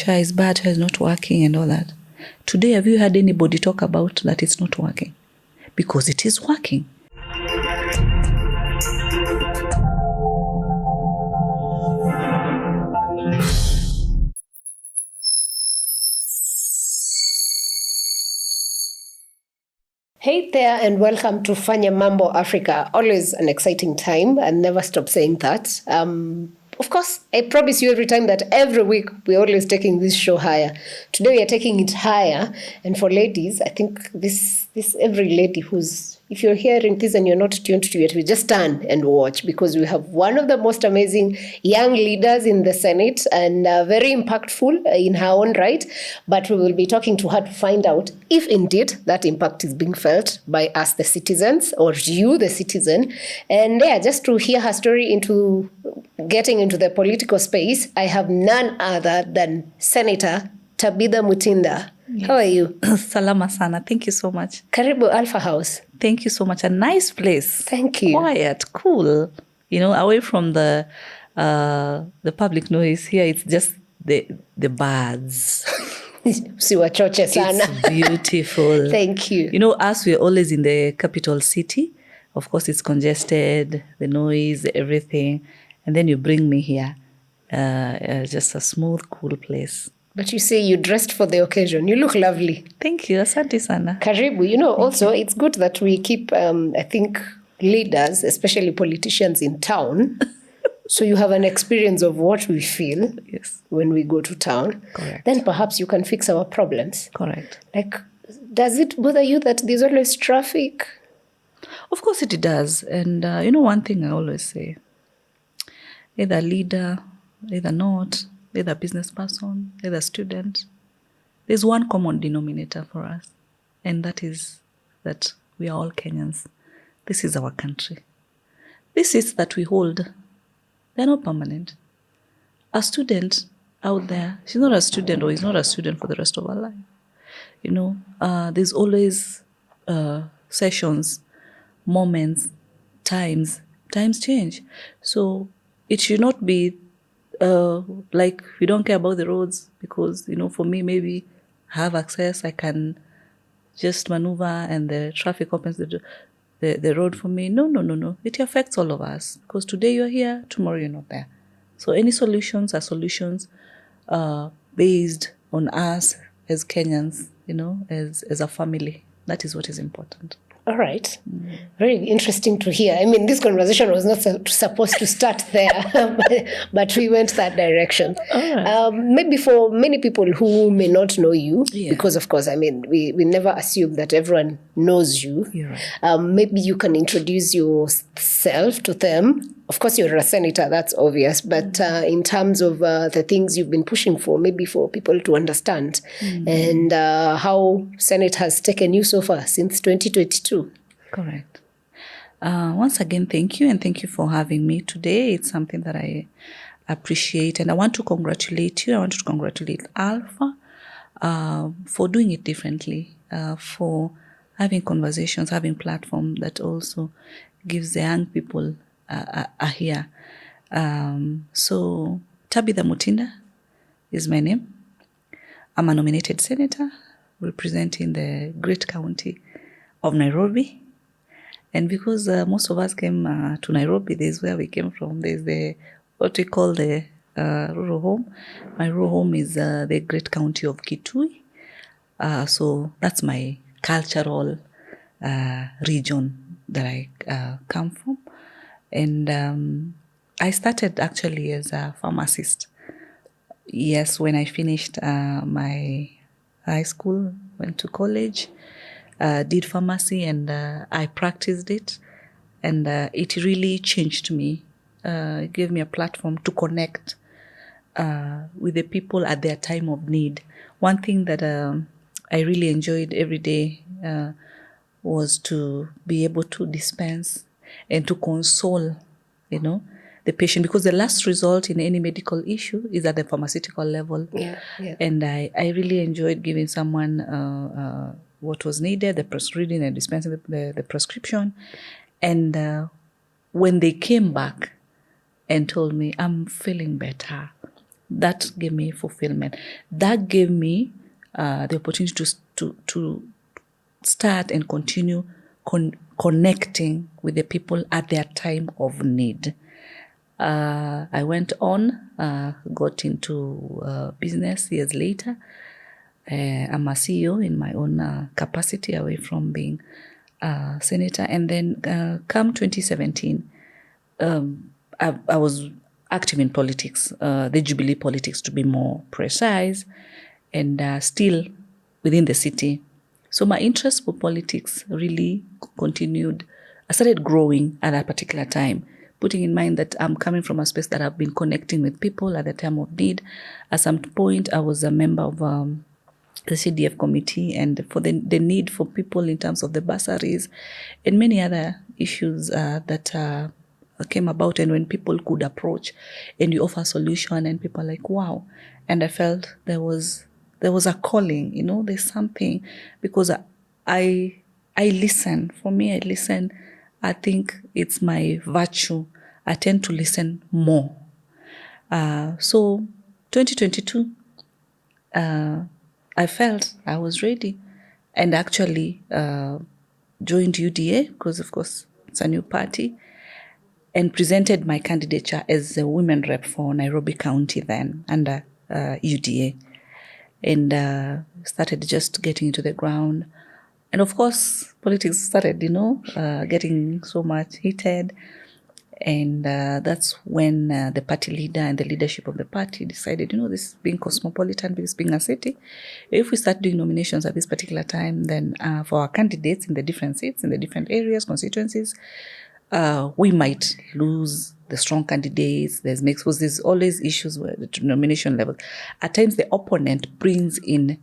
chair is bad, chair is not working and all that. Today, have you heard anybody talk about that it's not working? Because it is working. Hey there, and welcome to Fanya Mambo Africa. Always an exciting time, and never stop saying that. Of course, I promise you every time that every week we're always taking this show higher. Today we are taking it higher, and for ladies, I think this every lady who's, if you're hearing this and you're not tuned to it, we just stand and watch, because we have one of the most amazing young leaders in the Senate, and very impactful in her own right. But we will be talking to her to find out if indeed that impact is being felt by us, the citizens, or you, the citizen. And yeah, just to hear her story into getting into the political space, I have none other than Senator Tabitha Mutinda. Yes. How are you? Salama sana. Thank you so much. Karibu Alfa House. Thank you so much. A nice place. Thank you. Quiet, cool. You know, away from the public noise. Here it's just the birds. It's beautiful. Thank you. You know, us, we're always in the capital city. Of course, it's congested, the noise, everything. And then you bring me here. Just a smooth, cool place. But you say you dressed for the occasion. You look lovely. Thank you. Asante sana. Karibu. You know, also, it's good that we keep, I think, leaders, especially politicians in town. So you have an experience of what we feel when we go to town. Correct. Then perhaps you can fix our problems. Correct. Like, does it bother you that there's always traffic? Of course it does. And you know, one thing I always say, either leader, either not, either business person, either student, there's one common denominator for us, and that is that we are all Kenyans. This is our country. These seats that we hold, they're not permanent. A student out there, she's not a student or is not a student for the rest of her life. You know, there's always sessions, moments, times change. So it should not be like we don't care about the roads because, you know, for me, maybe I have access, I can just maneuver and the traffic opens the road for me. No. It affects all of us because today you're here, tomorrow you're not there. So any solutions are solutions based on us as Kenyans, you know, as a family. That is what is important. All right. Very interesting to hear. I mean, this conversation was not supposed to start there, but we went that direction. Right. Maybe for many people who may not know you, because of course, I mean, we never assume that everyone knows you. You're right. Maybe you can introduce yourself to them. Of course, you're a senator, that's obvious. But in terms of the things you've been pushing for, maybe for people to understand, and how Senate has taken you so far since 2022. Correct. Once again, thank you. And thank you for having me today. It's something that I appreciate. And I want to congratulate you. I want to congratulate Alpha for doing it differently, for having conversations, having platform that also gives the young people here. So Tabitha Mutinda is my name. I'm a nominated senator representing the great county of Nairobi. And because most of us came to Nairobi, this is where we came from. There's what we call the rural home. My rural home is the great county of Kitui. So that's my cultural region that I come from. And I started actually as a pharmacist. Yes, when I finished my high school, went to college, did pharmacy, and I practiced it. And it really changed me. It gave me a platform to connect with the people at their time of need. One thing that I really enjoyed every day was to be able to dispense and to console, you know, the patient, because the last result in any medical issue is at the pharmaceutical level. Yeah. And I really enjoyed giving someone what was needed, the reading and dispensing the prescription. And when they came back and told me, I'm feeling better, That gave me fulfillment. That gave me the opportunity to start and continue connecting with the people at their time of need. I went on, got into business years later. I'm a CEO in my own capacity, away from being a senator. And then come 2017, I was active in politics, the Jubilee politics to be more precise, and still within the city. So my interest for politics really continued. I started growing at that particular time, putting in mind that I'm coming from a space that I've been connecting with people at the time of need. At some point, I was a member of the CDF committee, and for the need for people in terms of the bursaries and many other issues that came about, and when people could approach and you offer a solution and people are like, wow. And I felt there was a calling, there's something, because I listen. For me, I listen. I think it's my virtue. I tend to listen more. So 2022, I felt I was ready, and actually joined UDA, because of course it's a new party, and presented my candidature as a women rep for Nairobi County then under UDA, and started just getting into the ground. And of course, politics started, getting so much heated. And that's when the party leader and the leadership of the party decided, this being cosmopolitan, this being a city, if we start doing nominations at this particular time, then for our candidates in the different seats, in the different areas, constituencies, we might lose the strong candidates. There's always issues with the nomination level. At times, the opponent brings in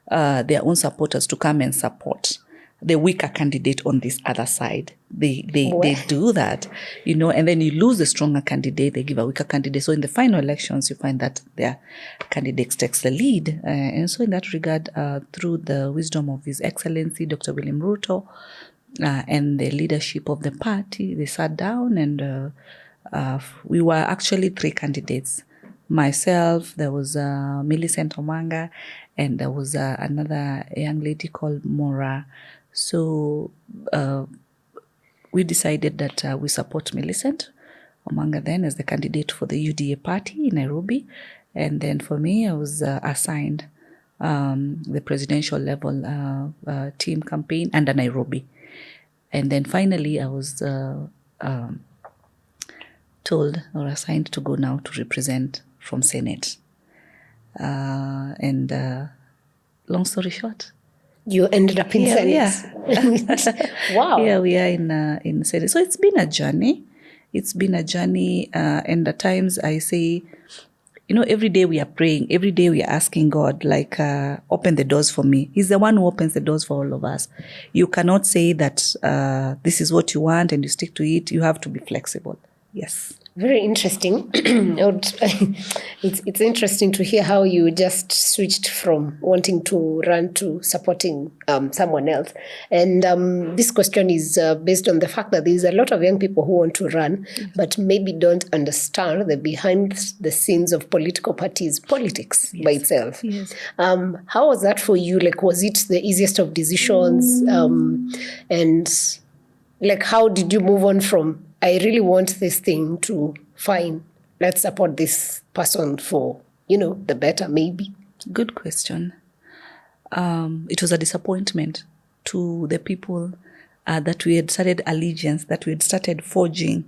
their own supporters to come and support the weaker candidate on this other side. They do that, and then you lose the stronger candidate, they give a weaker candidate. So in the final elections, you find that their candidate takes the lead. And so in that regard, through the wisdom of His Excellency, Dr. William Ruto, and the leadership of the party, they sat down, and we were actually 3 candidates. Myself, there was Millicent Omanga, and there was another young lady called Mora. So we decided that we support Millicent Omanga then as the candidate for the UDA party in Nairobi. And then for me, I was assigned the presidential level team campaign under Nairobi. And then finally, I was told or assigned to go now to represent from Senate. And long story short, you ended up in Senate. Yeah. Wow. Yeah, we are in Senate. So it's been a journey. And at times I say, every day we are praying, every day we are asking God, open the doors for me. He's the one who opens the doors for all of us. You cannot say that this is what you want and you stick to it. You have to be flexible. Yes. Very interesting. It's interesting to hear how you just switched from wanting to run to supporting someone else. And this question is based on the fact that there's a lot of young people who want to run, but maybe don't understand the behind the scenes of political parties, politics by itself. Yes. How was that for you? Was it the easiest of decisions? And how did you move on from, I really want this thing, to fine, let's support this person for, the better maybe? Good question. It was a disappointment to the people that we had started allegiance, that we had started forging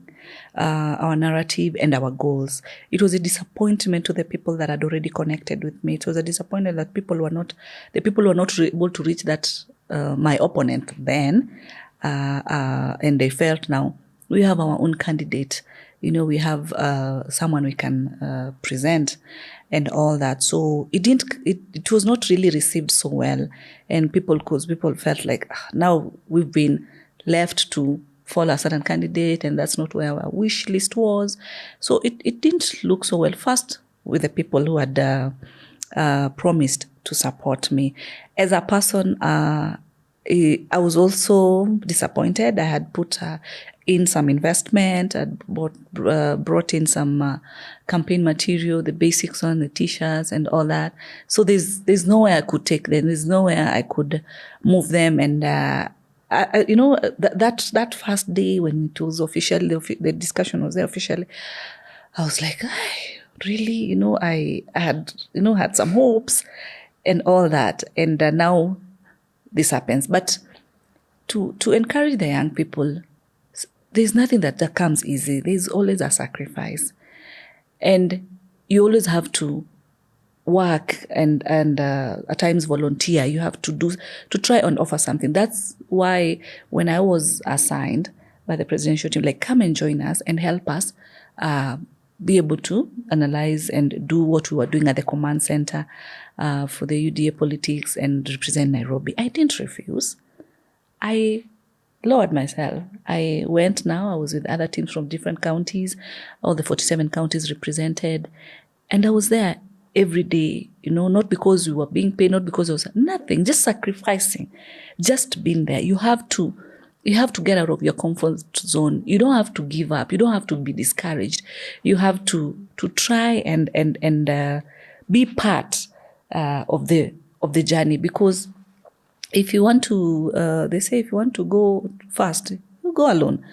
our narrative and our goals. It was a disappointment to the people that had already connected with me. It was a disappointment that the people were not able to reach that, my opponent then, and they felt now, we have our own candidate. We have someone we can present and all that. So it was not really received so well. And people felt like, now we've been left to follow a certain candidate, and that's not where our wish list was. So it didn't look so well. First, with the people who had promised to support me. As a person, I was also disappointed. I had put in some investment, had brought in some campaign material, the basics on the t-shirts and all that. So there's nowhere I could take them. There's nowhere I could move them. And that first day when it was official, the discussion was there officially, I was like, really, I had some hopes and all that. And now this happens. But to encourage the young people, there's nothing that comes easy. There's always a sacrifice. And you always have to work and at times volunteer. You have to try and offer something. That's why when I was assigned by the presidential team, like, come and join us and help us be able to analyze and do what we were doing at the command center for the UDA politics and represent Nairobi. I didn't refuse. I lowered myself. I went now. I was with other teams from different counties, all the 47 counties represented. And I was there every day, not because we were being paid, not because it was nothing, just sacrificing, just being there. You have to get out of your comfort zone. You don't have to give up. You don't have to be discouraged. You have to try and be part of the journey, because if you want to, they say, if you want to go fast, you go alone.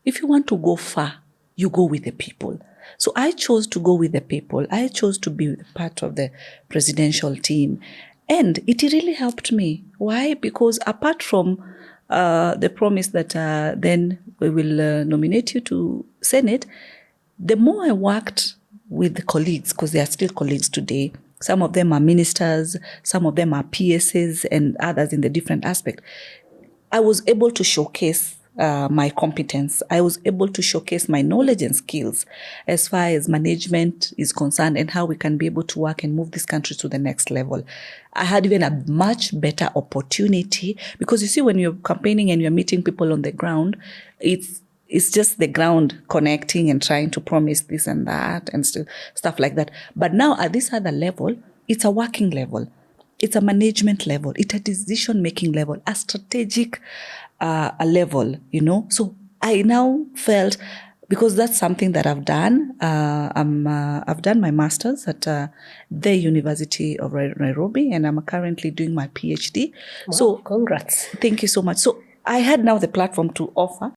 If you want to go far, you go with the people. So I chose to go with the people. I chose to be part of the presidential team. And it really helped me. Why? Because apart from the promise that then we will nominate you to Senate, the more I worked with the colleagues, because they are still colleagues today, some of them are ministers, some of them are PSs, and others in the different aspect, I was able to showcase my competence. I was able to showcase my knowledge and skills as far as management is concerned and how we can be able to work and move this country to the next level. I had even a much better opportunity, because you see, when you're campaigning and you're meeting people on the ground, it's just the ground connecting and trying to promise this and that and stuff like that. But now at this other level, it's a working level. It's a management level. It's a decision-making level, a strategic a level, So I now felt, because that's something that I've done. I've done my master's at the University of Nairobi, and I'm currently doing my PhD. Wow, so congrats. Thank you so much. So I had now the platform to offer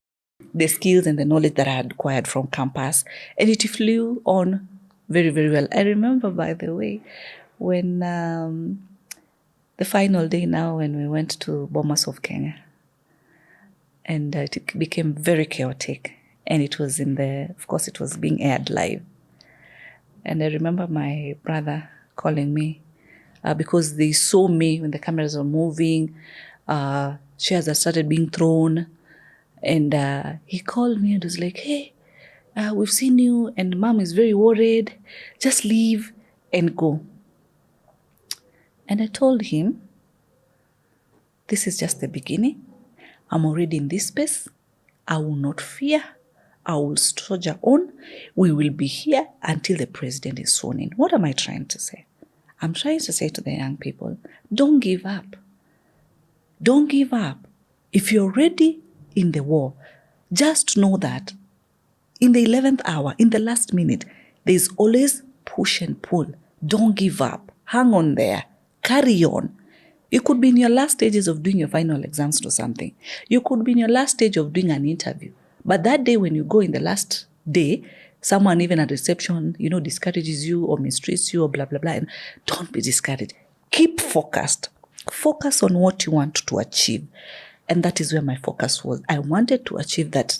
the skills and the knowledge that I had acquired from campus, and it flew on very, very well. I remember, by the way, when the final day now, when we went to Bomas of Kenya, and it became very chaotic, and it was of course, it was being aired live. And I remember my brother calling me because they saw me when the cameras were moving, chairs had started being thrown, and he called me and was like, hey, we've seen you, and mom is very worried, just leave and go. And I told him, this is just the beginning. I'm already in this space. I will not fear. I will soldier on. We will be here until the president is sworn in. What am I trying to say? I'm trying to say to the young people, don't give up. Don't give up. If you're already in the war, just know that in the 11th hour, in the last minute, there's always push and pull. Don't give up. Hang on there. Carry on. You could be in your last stages of doing your final exams to something. You could be in your last stage of doing an interview. But that day when you go in the last day, someone even at reception, discourages you or mistreats you or blah, blah, blah. And don't be discouraged. Keep focused. Focus on what you want to achieve. And that is where my focus was. I wanted to achieve that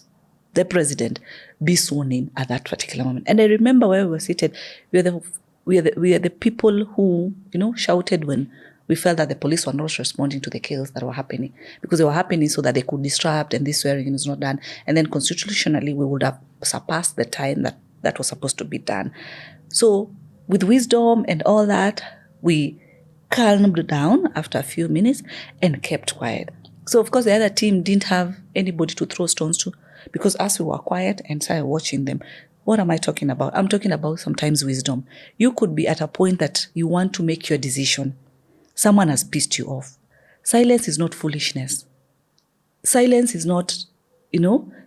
the president be sworn in at that particular moment. And I remember where we were seated, we are the people who, shouted when we felt that the police were not responding to the kills that were happening, because they were happening so that they could disrupt, and this swearing is not done. And then constitutionally, we would have surpassed the time that was supposed to be done. So with wisdom and all that, we calmed down after a few minutes and kept quiet. So of course, the other team didn't have anybody to throw stones to, because as we were quiet and started watching them, what am I talking about? I'm talking about sometimes wisdom. You could be at a point that you want to make your decision. Someone has pissed you off. Silence is not foolishness. Silence is not,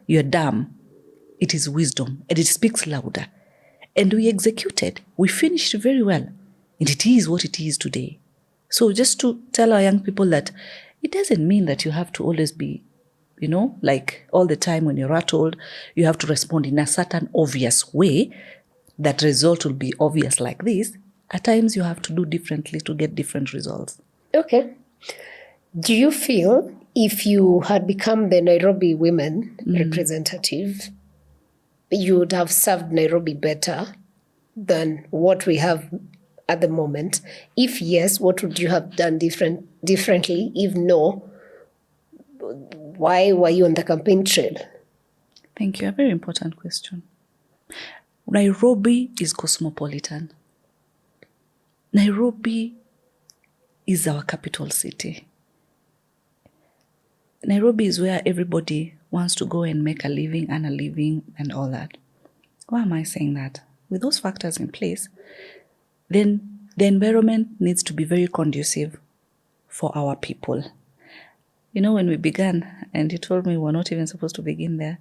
you're dumb. It is wisdom, and it speaks louder. And we executed. We finished very well. And it is what it is today. So just to tell our young people that it doesn't mean that you have to always be, like all the time when you're rattled, you have to respond in a certain obvious way. That result will be obvious like this. At times you have to do differently to get different results. Okay. Do you feel if you had become the Nairobi women representative, you would have served Nairobi better than what we have at the moment? If yes, what would you have done differently? If no, why were you on the campaign trail? Thank you. A very important question. Nairobi is cosmopolitan. Nairobi is our capital city. Nairobi is where everybody wants to go and make a living, earn a living, and all that. Why am I saying that? With those factors in place, then the environment needs to be very conducive for our people. When we began, and you told me we're not even supposed to begin there,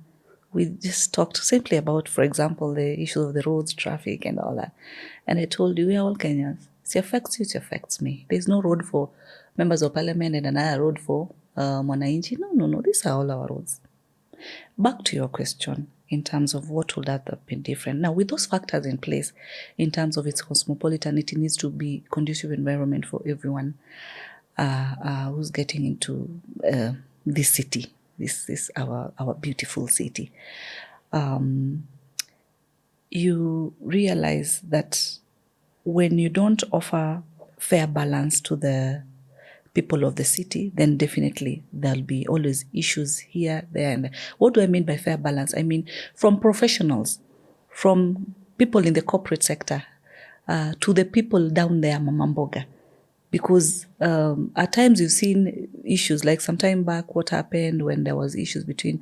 we just talked simply about, for example, the issue of the roads, traffic, and all that. And I told you, we are all Kenyans. It affects you, it affects me. There's no road for members of parliament and another road for Mwananchi. No. These are all our roads. Back to your question in terms of what would that have been different. Now, with those factors in place, in terms of its cosmopolitan, it needs to be conducive environment for everyone who's getting into this city. This our beautiful city. You realize that when you don't offer fair balance to the people of the city, then definitely there'll be always issues here, there, and there. What do I mean by fair balance? I mean from professionals, from people in the corporate sector, to the people down there, Mama Mboga. Because at times you've seen issues, like some time back, what happened when there was issues between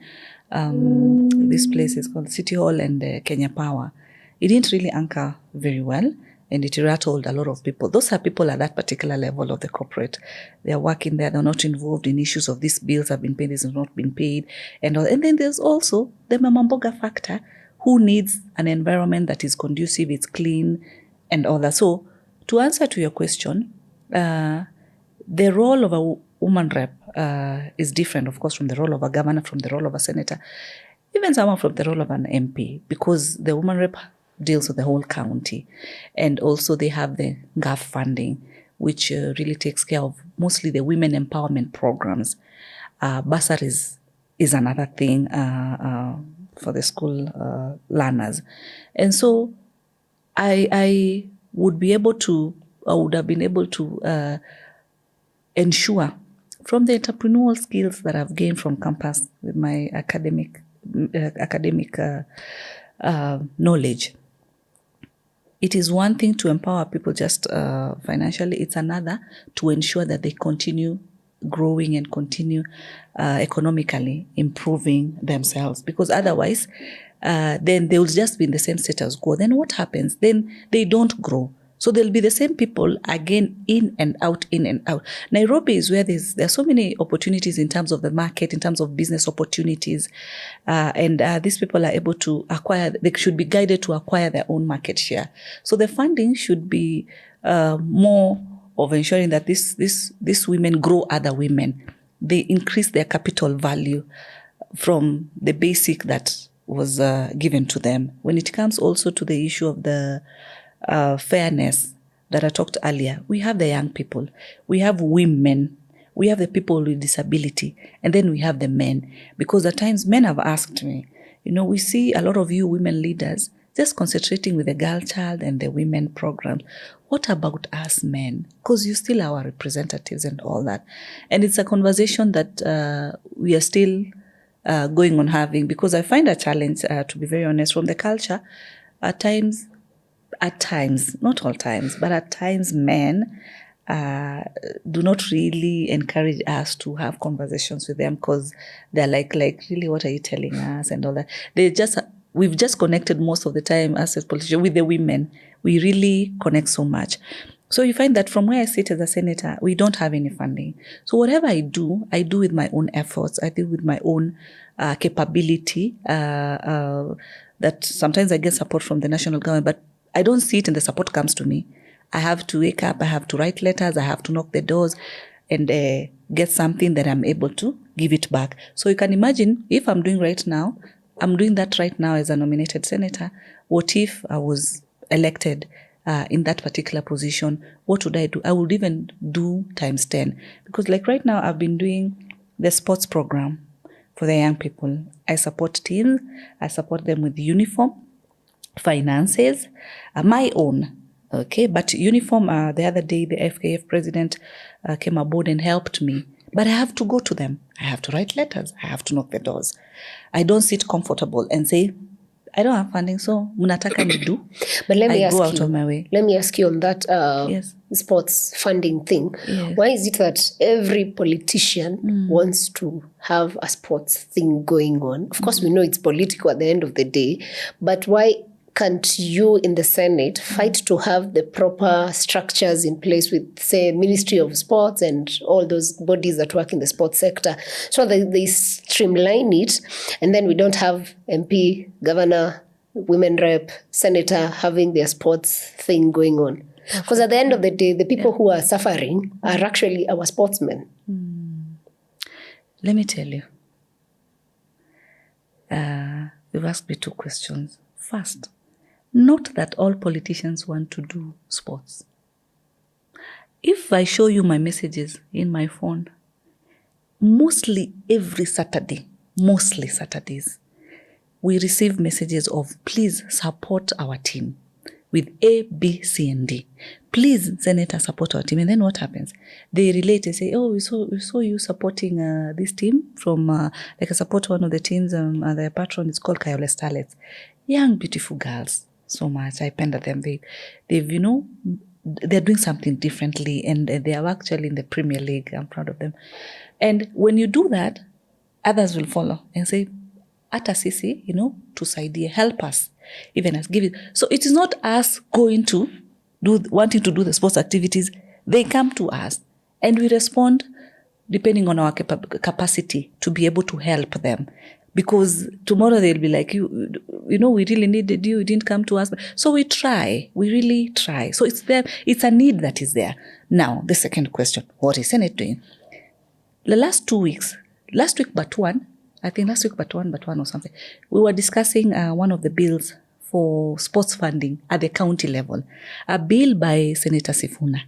this place is called City Hall and Kenya Power. It didn't really anchor very well, and it rattled a lot of people. Those are people at that particular level of the corporate. They are working there. They're not involved in issues of these bills have been paid, this has not been paid, and all. And then there's also the Mama Mboga factor, who needs an environment that is conducive, it's clean, and all that. So to answer to your question, the role of a woman rep is different, of course, from the role of a governor, from the role of a senator, even someone from the role of an MP, because the woman rep deals with the whole county. And also they have the GAF funding, which really takes care of mostly the women empowerment programs. Bursaries is another thing for the school learners. And so I would have been able to ensure from the entrepreneurial skills that I've gained from campus with my academic knowledge. It is one thing to empower people just financially. It's another to ensure that they continue growing and continue economically improving themselves. Because otherwise, then they will just be in the same status quo. Then what happens? Then they don't grow. So there'll be the same people again, in and out, in and out. Nairobi is where there are so many opportunities in terms of the market, in terms of business opportunities. And these people are able to acquire, they should be guided to acquire their own market share. So the funding should be more of ensuring that these women grow other women. They increase their capital value from the basic that was given to them. When it comes also to the issue of the fairness that I talked earlier, we have the young people, we have women, we have the people with disability, and then we have the men. Because at times men have asked me, we see a lot of you women leaders just concentrating with the girl child and the women program. What about us men? Because you still are our representatives and all that. And it's a conversation that we are still going on having, because I find a challenge, to be very honest, from the culture. At times, not all times, but at times men do not really encourage us to have conversations with them, because they're like, really, what are you telling us and all that. We've just connected most of the time as a politician with the women. We really connect so much. So you find that from where I sit as a senator, we don't have any funding. So whatever I do with my own efforts. I do with my own capability. That sometimes I get support from the national government, but I don't see it and the support comes to me. I have to wake up, I have to write letters, I have to knock the doors and get something that I'm able to give it back. So you can imagine if I'm doing that right now as a nominated senator. What if I was elected in that particular position? What would I do? I would even do times 10. Because like right now, I've been doing the sports program for the young people. I support teams. I support them with uniform, finances, my own. Okay, but uniform, the other day, the FKF president came aboard and helped me. But I have to go to them. I have to write letters. I have to knock the doors. I don't sit comfortable and say, I don't have funding, so munataka ni do. But let me I ask go out you, of my way. Let me ask you on that Yes. sports funding thing. Yes. Why is it that every politician wants to have a sports thing going on? Of course, we know it's political at the end of the day, but why can't you in the Senate fight to have the proper structures in place with, say, Ministry of Sports and all those bodies that work in the sports sector, so that they streamline it, and then we don't have MP, governor, women rep, senator having their sports thing going on? Because at the end of the day, the people who are suffering are actually our sportsmen. Let me tell you. You've asked me two questions. First, not that all politicians want to do sports. If I show you my messages in my phone, mostly Saturdays, we receive messages of, please support our team with A, B, C, and D. Please, Senator, support our team. And then what happens? They relate and say, oh, we saw you supporting this team from, like I support one of the teams, their patron is called Kayole Starlets. Young, beautiful girls, so much. I pender them. They've, they're doing something differently, and they are actually in the Premier League. I'm proud of them. And when you do that, others will follow and say, Ata sisi, tusaidie, help us, even us, give it. So it is not us wanting to do the sports activities. They come to us, and we respond depending on our capacity to be able to help them. Because tomorrow they'll be like, we really needed you didn't come to us. So we really try. So it's there. It's a need that is there. Now, the second question, what is Senate doing? The last 2 weeks, last week but one or something, we were discussing one of the bills for sports funding at the county level, a bill by Senator Sifuna,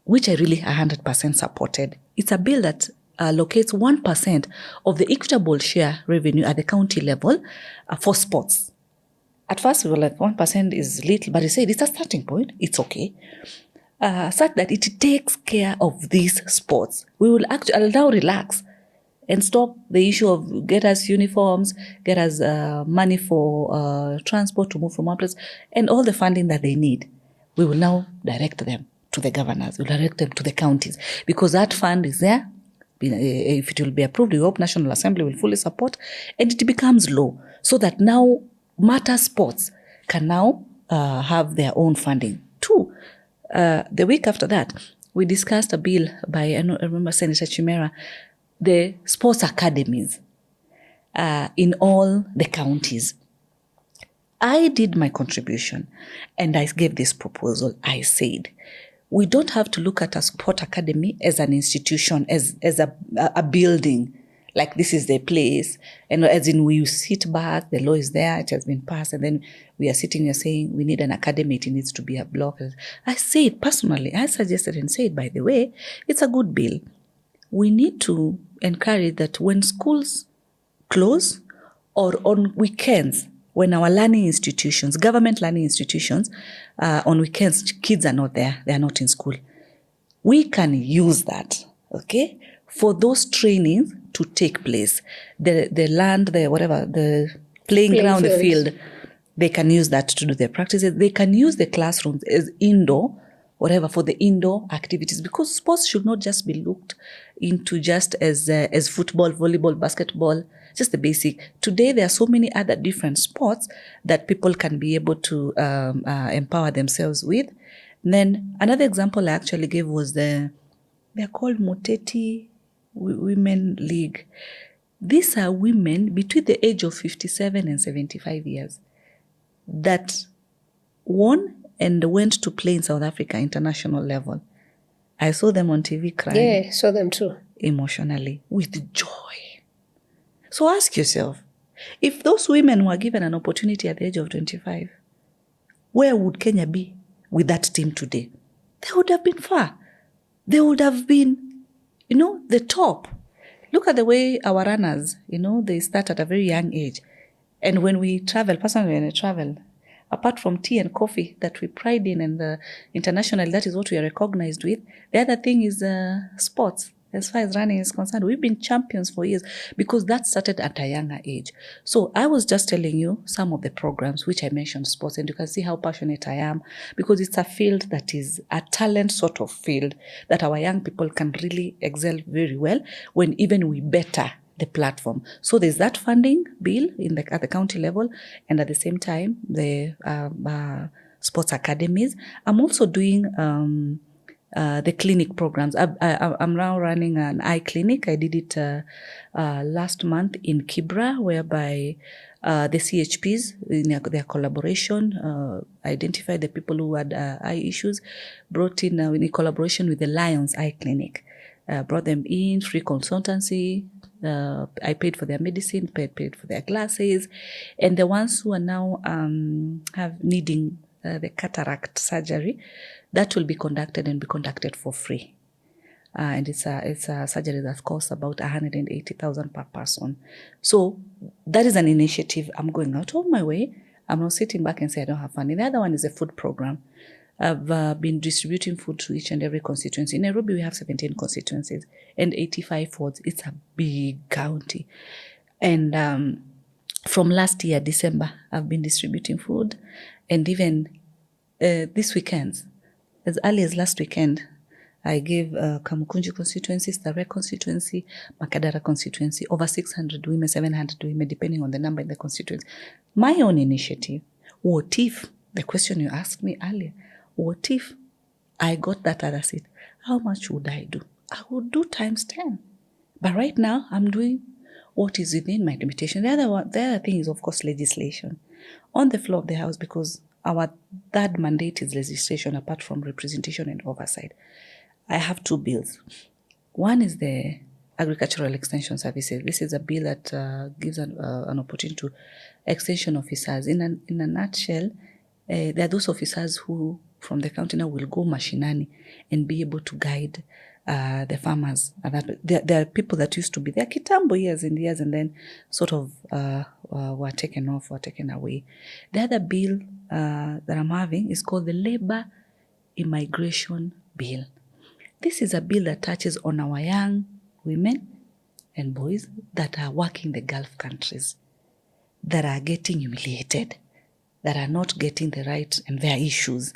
which I really 100% supported. It's a bill that allocates 1% of the equitable share revenue at the county level for sports. At first, we were like, 1% is little, but he said it's a starting point. It's okay. Such that it takes care of these sports. I'll now relax and stop the issue of get us uniforms, get us money for transport to move from one place, and all the funding that they need. We will now direct them to the governors. We'll direct them to the counties, because that fund is there. If it will be approved, we hope National Assembly will fully support, and it becomes law, so that now Matter Sports can now have their own funding. Two, the week after that, we discussed a bill by, I remember Senator Chimera, the sports academies in all the counties. I did my contribution, and I gave this proposal. I said, we don't have to look at a sport academy as an institution, as a building, like this is the place. And as in we sit back, the law is there, it has been passed, and then we are sitting here saying we need an academy, it needs to be a block. I said personally, I suggested and said, by the way, it's a good bill. We need to encourage that when schools close or on weekends, when our learning institutions, government learning institutions, on weekends, kids are not there, they are not in school. We can use that, okay, for those trainings to take place. The land, the playing ground, the field, they can use that to do their practices. They can use the classrooms as indoor, whatever, for the indoor activities, because sports should not just be looked into just as football, volleyball, basketball, just the basic. Today, there are so many other different sports that people can be able to empower themselves with. And then another example I actually gave was they're called Muteti Women League. These are women between the age of 57 and 75 years that won and went to play in South Africa international level. I saw them on TV crying. Yeah, saw them too. Emotionally, with joy. So ask yourself, if those women were given an opportunity at the age of 25, where would Kenya be with that team today? They would have been far. They would have been, the top. Look at the way our runners, they start at a very young age. And when we travel, personally when I travel, apart from tea and coffee that we pride in and internationally, that is what we are recognized with. The other thing is sports. As far as running is concerned, we've been champions for years because that started at a younger age. So I was just telling you some of the programs which I mentioned sports, and you can see how passionate I am because it's a field that is a talent sort of field that our young people can really excel very well when even we better the platform. So there's that funding bill at the county level, and at the same time, the sports academies. I'm also doing the clinic programs. I'm now running an eye clinic. I did it last month in Kibra, whereby the CHPs, in their collaboration, identified the people who had eye issues, brought in collaboration with the Lions Eye Clinic, brought them in, free consultancy. I paid for their medicine, paid for their glasses, and the ones who are now needing the cataract surgery, that will be conducted for free. And it's a surgery that costs about 180,000 per person. So that is an initiative. I'm going out of my way. I'm not sitting back and say I don't have funding. The other one is a food program. I've been distributing food to each and every constituency. In Nairobi, we have 17 constituencies and 85 wards. It's a big county. And from last year, December, I've been distributing food. And even this weekend, as early as last weekend, I gave Kamukunji constituency, Starehe constituency, Makadara constituency, over 600 women, 700 women, depending on the number in the constituency. My own initiative. What if, the question you asked me earlier, what if I got that other seat? How much would I do? I would do times 10. But right now, I'm doing what is within my limitation. The other thing is, of course, legislation. On the floor of the House, because our third mandate is legislation apart from representation and oversight. I have two bills. One is the Agricultural Extension Services. This is a bill that gives an opportunity to extension officers. In a nutshell, there are those officers who, from the county now, will go mashinani and be able to guide the farmers. There are people that used to be there kitambo years and then sort of were taken away. The other bill that I'm having is called the Labor Immigration Bill. This is a bill that touches on our young women and boys that are working in the Gulf countries, that are getting humiliated, that are not getting the right and their issues.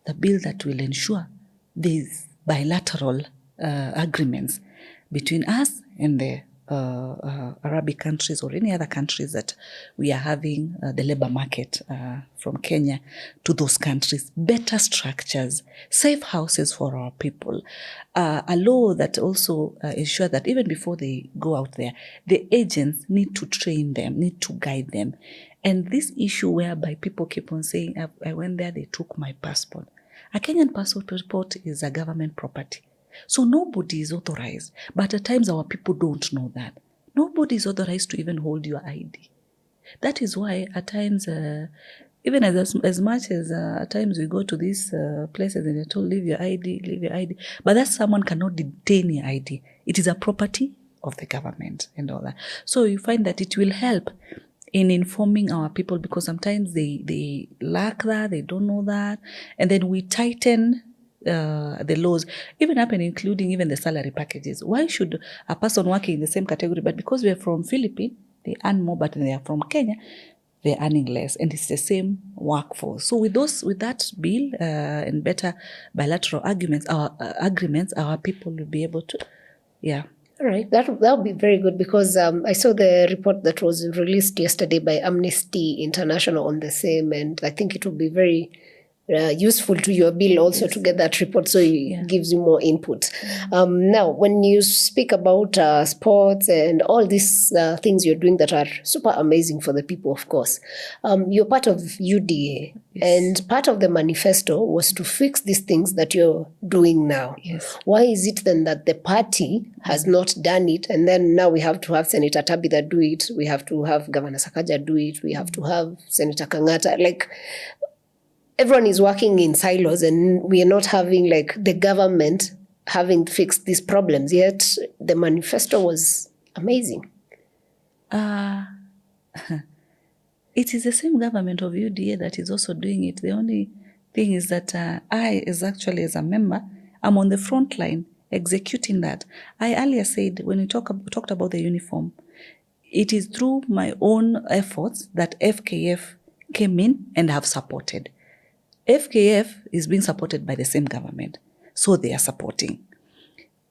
The bill that will ensure these bilateral agreements between us and the Arabic countries or any other countries that we are having the labor market from Kenya to those countries, better structures, safe houses for our people, a law that also ensure that even before they go out there, the agents need to train them, need to guide them. And this issue whereby people keep on saying, I went there, they took my passport. A Kenyan passport is a government property. So nobody is authorized. But at times our people don't know that. Nobody is authorized to even hold your ID. That is why at times, even as much as at times we go to these places and they're told, leave your ID. But that someone cannot detain your ID. It is a property of the government and all that. So you find that it will help in informing our people because sometimes they lack that, they don't know that. And then we tighten the laws, even up and including even the salary packages. Why should a person working in the same category, but because we are from Philippines, they earn more, but they are from Kenya, they're earning less, and it's the same workforce. So with that bill and better bilateral agreements, our people will be able to, yeah. All right, that'll be very good because I saw the report that was released yesterday by Amnesty International on the same, and I think it will be very useful to your bill also to get that report, so it gives you more input. Now, when you speak about sports and all these things you're doing that are super amazing for the people, of course, you're part of UDA, and part of the manifesto was to fix these things that you're doing now. Yes. Why is it then that the party has not done it, and then now we have to have Senator Tabitha do it, we have to have Governor Sakaja do it, we have to have Senator Kangata, like, everyone is working in silos, and we are not having like the government having fixed these problems, yet the manifesto was amazing. It is the same government of UDA that is also doing it. The only thing is that I, as a member, I'm on the front line executing that. I earlier said, when we talked about the uniform, it is through my own efforts that FKF came in and have supported. FKF is being supported by the same government, so they are supporting.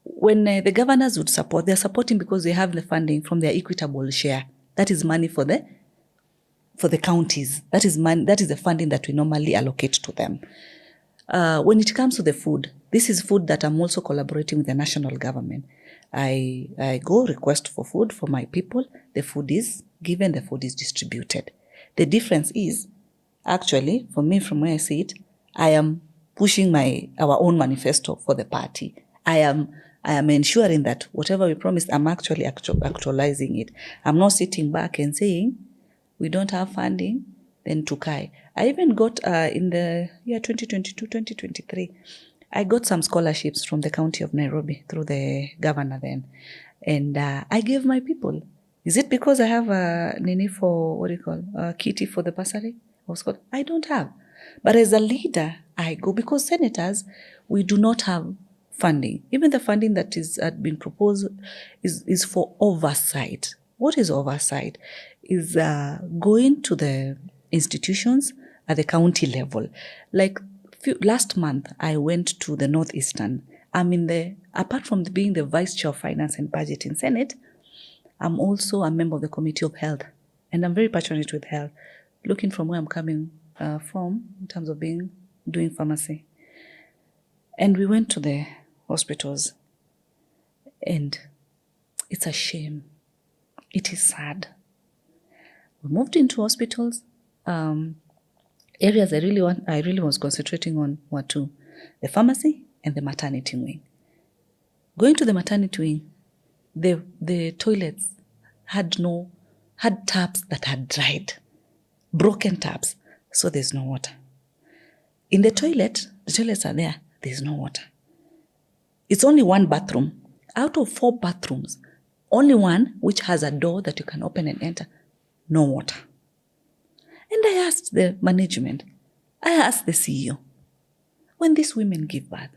When the governors would support, they are supporting because they have the funding from their equitable share. That is money for the counties. That is the funding that we normally allocate to them. When it comes to the food, this is food that I'm also collaborating with the national government. I go request for food for my people. The food is given, the food is distributed. The difference is, actually, for me, from where I see it, I am pushing our own manifesto for the party. I am ensuring that whatever we promised, I'm actually actualizing it. I'm not sitting back and saying, we don't have funding, then Tukai. I even got, in the year 2022-2023, I got some scholarships from the county of Nairobi through the governor then. And I gave my people. Is it because I have a kitty for the bursary? I don't have. But as a leader, I go, because senators, we do not have funding. Even the funding that had been proposed is for oversight. What is oversight? Is going to the institutions at the county level. Like last month, I went to the Northeastern. Apart from being the Vice Chair of Finance and Budget in Senate, I'm also a member of the Committee of Health. And I'm very passionate with health, looking from where I'm coming from in terms of doing pharmacy. And we went to the hospitals, and it's a shame. It is sad. We moved into hospitals. Areas I really was concentrating on were two: the pharmacy and the maternity wing. Going to the maternity wing, the toilets had taps that had dried, broken taps, so there's no water. In the toilets are there, there's no water. It's only one bathroom. Out of 4 bathrooms, only one which has a door that you can open and enter, no water. And I asked the management, I asked the CEO, when these women give birth,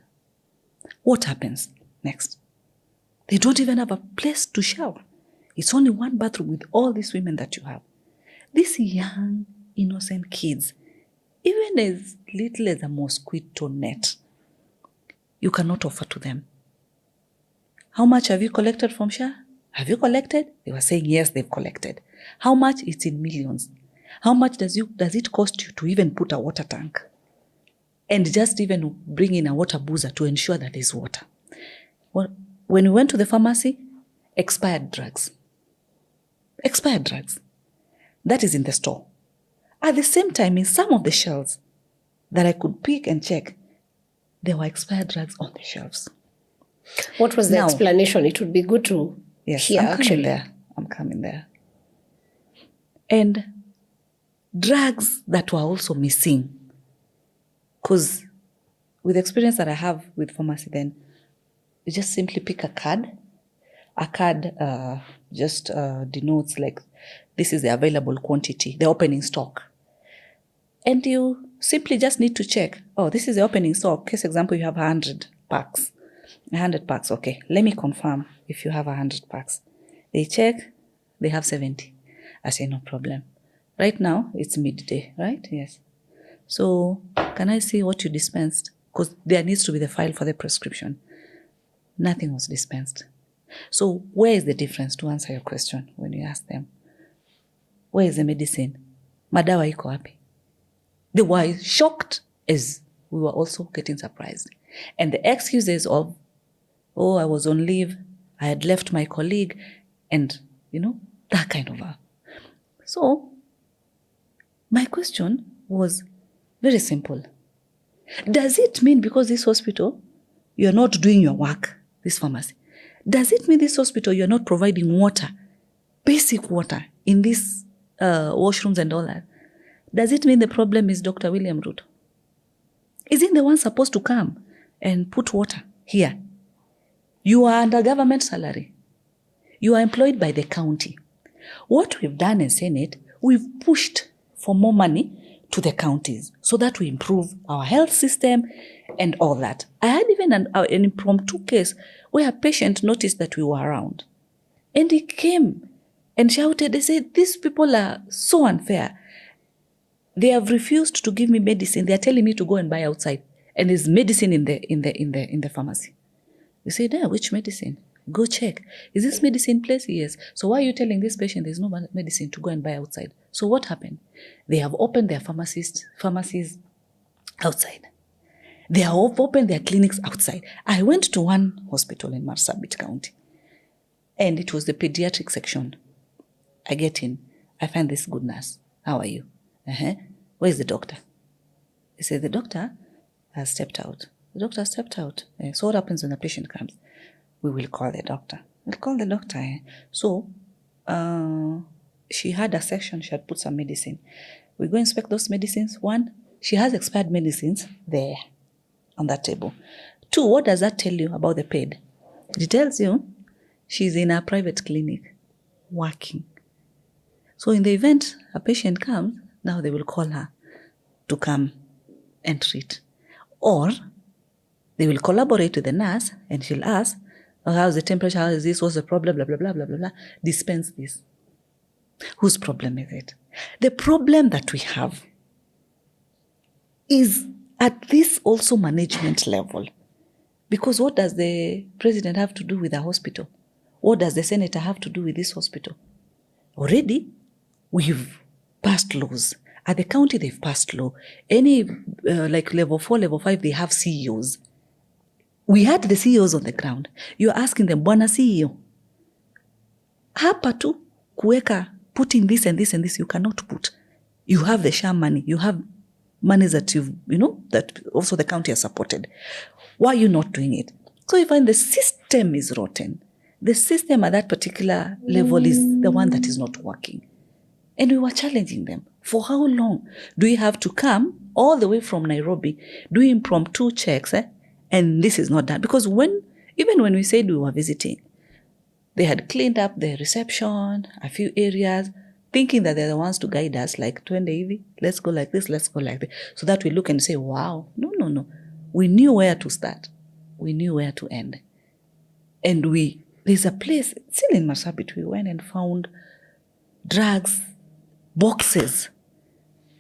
what happens next? They don't even have a place to shower. It's only one bathroom with all these women that you have. These young, innocent kids, even as little as a mosquito net, you cannot offer to them. How much have you collected from SHA? Have you collected? They were saying, yes, they've collected. How much? It's in millions. How much does it cost you to even put a water tank? And just even bring in a water boozer to ensure that there's water. Well, when we went to the pharmacy, expired drugs. Expired drugs. That is in the store. At the same time, in some of the shelves that I could pick and check, there were expired drugs on the shelves. What was the explanation? It would be good to hear, I'm coming there. And drugs that were also missing. Because with the experience that I have with pharmacy then, you just simply pick a card. A card just denotes like, this is the available quantity, the opening stock. And you simply just need to check, this is the opening stock. Case example, you have 100 packs. 100 packs, okay. Let me confirm if you have 100 packs. They check, they have 70. I say, no problem. Right now, it's midday, right? Yes. So, can I see what you dispensed? Because there needs to be the file for the prescription. Nothing was dispensed. So, where is the difference, to answer your question when you ask them? Where is the medicine? Madawa iko wapi? They were shocked is we were also getting surprised. And the excuses of, oh, I was on leave, I had left my colleague, and, that kind of a. So, my question was very simple. Does it mean because this hospital, you're not doing your work, this pharmacy, does it mean this hospital, you're not providing water, basic water in these washrooms and all that? Does it mean the problem is Dr. William Ruto? Isn't the one supposed to come and put water here? You are under government salary. You are employed by the county. What we've done in Senate, we've pushed for more money to the counties so that we improve our health system and all that. I had even an impromptu case where a patient noticed that we were around. And he came and shouted, they said, these people are so unfair. They have refused to give me medicine. They are telling me to go and buy outside. And there's medicine in the pharmacy. We said, which medicine? Go check. Is this medicine place? Yes. So why are you telling this patient there's no medicine to go and buy outside? So what happened? They have opened their pharmacies outside. They have opened their clinics outside. I went to one hospital in Marsabit County, and it was the pediatric section. I get in. I find this good nurse. How are you? Where's the doctor? They say, the doctor has stepped out. The doctor has stepped out. So what happens when the patient comes? We will call the doctor. We'll call the doctor. So she had a section. She had put some medicine. We go inspect those medicines. One, she has expired medicines there on that table. Two, what does that tell you about the paid? It tells you she's in a private clinic working. So in the event a patient comes, now they will call her to come and treat. Or they will collaborate with the nurse and she'll ask, how's the temperature, how is this, what's the problem, blah, blah, blah, blah, blah, blah. Dispense this. Whose problem is it? The problem that we have is at this also management level. Because what does the president have to do with the hospital? What does the senator have to do with this hospital? Already, we've passed laws. At the county, they've passed law. Any, like level 4, level 5, they have CEOs. We had the CEOs on the ground. You're asking them, Bwana CEO, hapa tu kuweka, putting this and this and this, you cannot put. You have the share money. You have money that that also the county has supported. Why are you not doing it? So you find the system is rotten. The system at that particular level is the one that is not working. And we were challenging them. For how long do we have to come all the way from Nairobi, do impromptu checks, and this is not done? Because even when we said we were visiting, they had cleaned up the reception, a few areas, thinking that they're the ones to guide us, like, twende hivi, let's go like this, let's go like this. So that we look and say, wow, no. We knew where to start. We knew where to end. And there's a place, still in Marsabit, we went and found drugs, boxes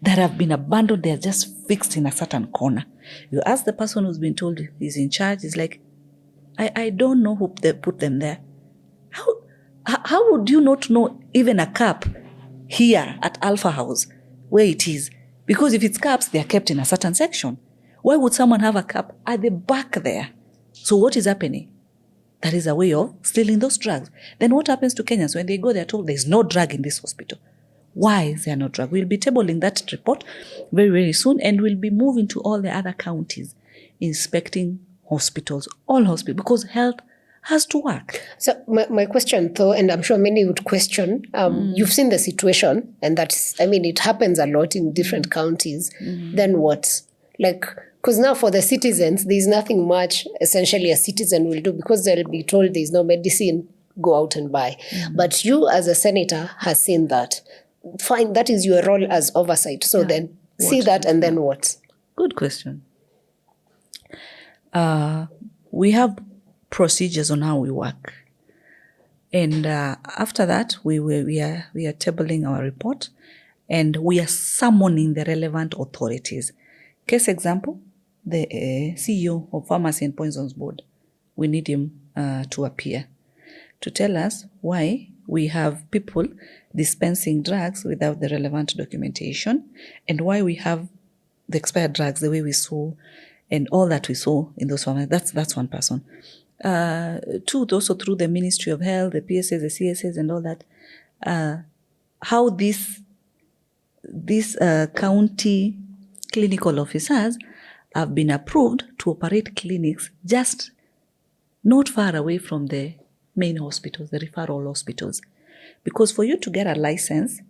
that have been abandoned. They're just fixed in a certain corner. You ask the person who's been told he's in charge, he's like, I don't know who they put them there. How would you not know even a cup here at Alfa House where it is? Because if it's cups, they are kept in a certain section. Why would someone have a cup at the back there? So what is happening? That is a way of stealing those drugs. Then what happens to Kenyans when they go, they're told there's no drug in this hospital? Why is there no drug? We'll be tabling that report very, very soon, and we'll be moving to all the other counties, inspecting hospitals, all hospitals, because health has to work. So my question, though, and I'm sure many would question, you've seen the situation, and it happens a lot in different counties. Then what? Because now for the citizens, there's nothing much essentially a citizen will do, because they'll be told there's no medicine, go out and buy. But you as a senator has seen that. Fine, that is your role as oversight. So then see that, and then what? Good question. We have procedures on how we work. And after that, we are tabling our report, and we are summoning the relevant authorities. Case example, the CEO of Pharmacy and Poisons Board, we need him to appear to tell us why we have people dispensing drugs without the relevant documentation, and why we have the expired drugs, the way we saw, and all that we saw in those pharmacies. That's one person. Two, also through the Ministry of Health, the PSS, the CSS, and all that, how these county clinical officers have been approved to operate clinics just not far away from the main hospitals, the referral hospitals. Because for you to get a license,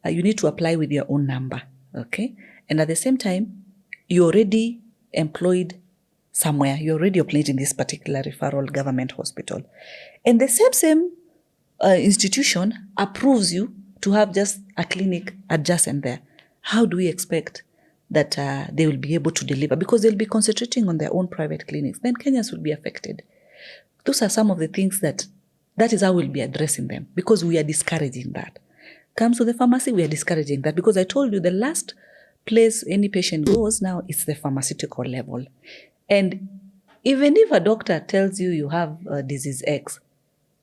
you need to apply with your own number, okay? And at the same time, you're already employed somewhere. You're already employed in this particular referral government hospital. And the same institution approves you to have just a clinic adjacent there. How do we expect that they will be able to deliver? Because they'll be concentrating on their own private clinics. Then Kenyans will be affected. Those are some of the things that is how we'll be addressing them, because we are discouraging that. Comes to the pharmacy, we are discouraging that, because I told you the last place any patient goes now is the pharmaceutical level. And even if a doctor tells you you have disease X,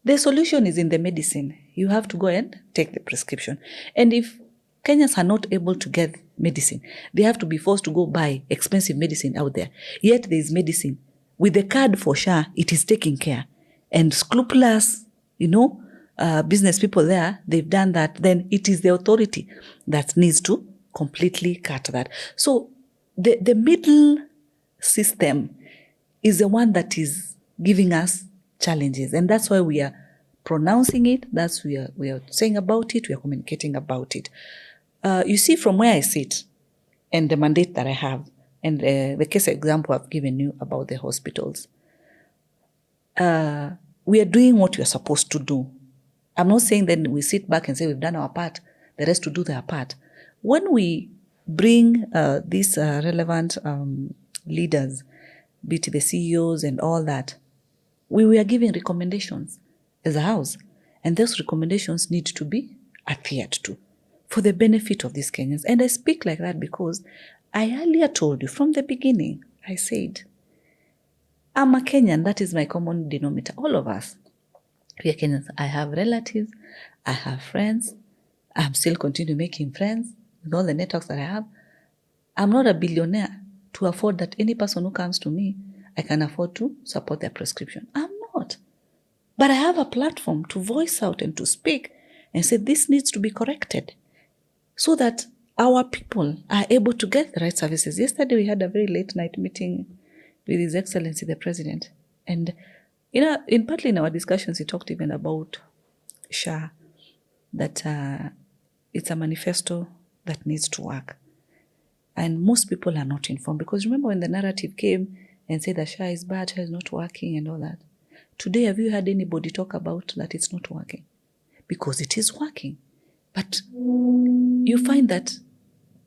the solution is in the medicine. You have to go and take the prescription. And if Kenyans are not able to get medicine, they have to be forced to go buy expensive medicine out there. Yet there is medicine. With the card for SHA, it is taking care. And scrupulous, business people there, they've done that. Then it is the authority that needs to completely cut that. So the middle system is the one that is giving us challenges. And that's why we are pronouncing it. We are saying about it. We are communicating about it. You see, from where I sit and the mandate that I have, and the case example I've given you about the hospitals, we are doing what we are supposed to do. I'm not saying that we sit back and say we've done our part, the rest to do their part. When we bring these relevant leaders, be it the CEOs and all that, we are giving recommendations as a house. And those recommendations need to be adhered to for the benefit of these Kenyans. And I speak like that because I earlier told you from the beginning, I said, I'm a Kenyan. That is my common denominator. All of us, we are Kenyans. I have relatives. I have friends. I'm still continuing making friends with all the networks that I have. I'm not a billionaire to afford that any person who comes to me, I can afford to support their prescription. I'm not. But I have a platform to voice out and to speak and say this needs to be corrected so that our people are able to get the right services. Yesterday, we had a very late night meeting with His Excellency, the President. And, partly in our discussions, he talked even about SHA, that it's a manifesto that needs to work. And most people are not informed, because remember when the narrative came and said that SHA is bad, SHA is not working and all that. Today, have you heard anybody talk about that it's not working? Because it is working. But you find that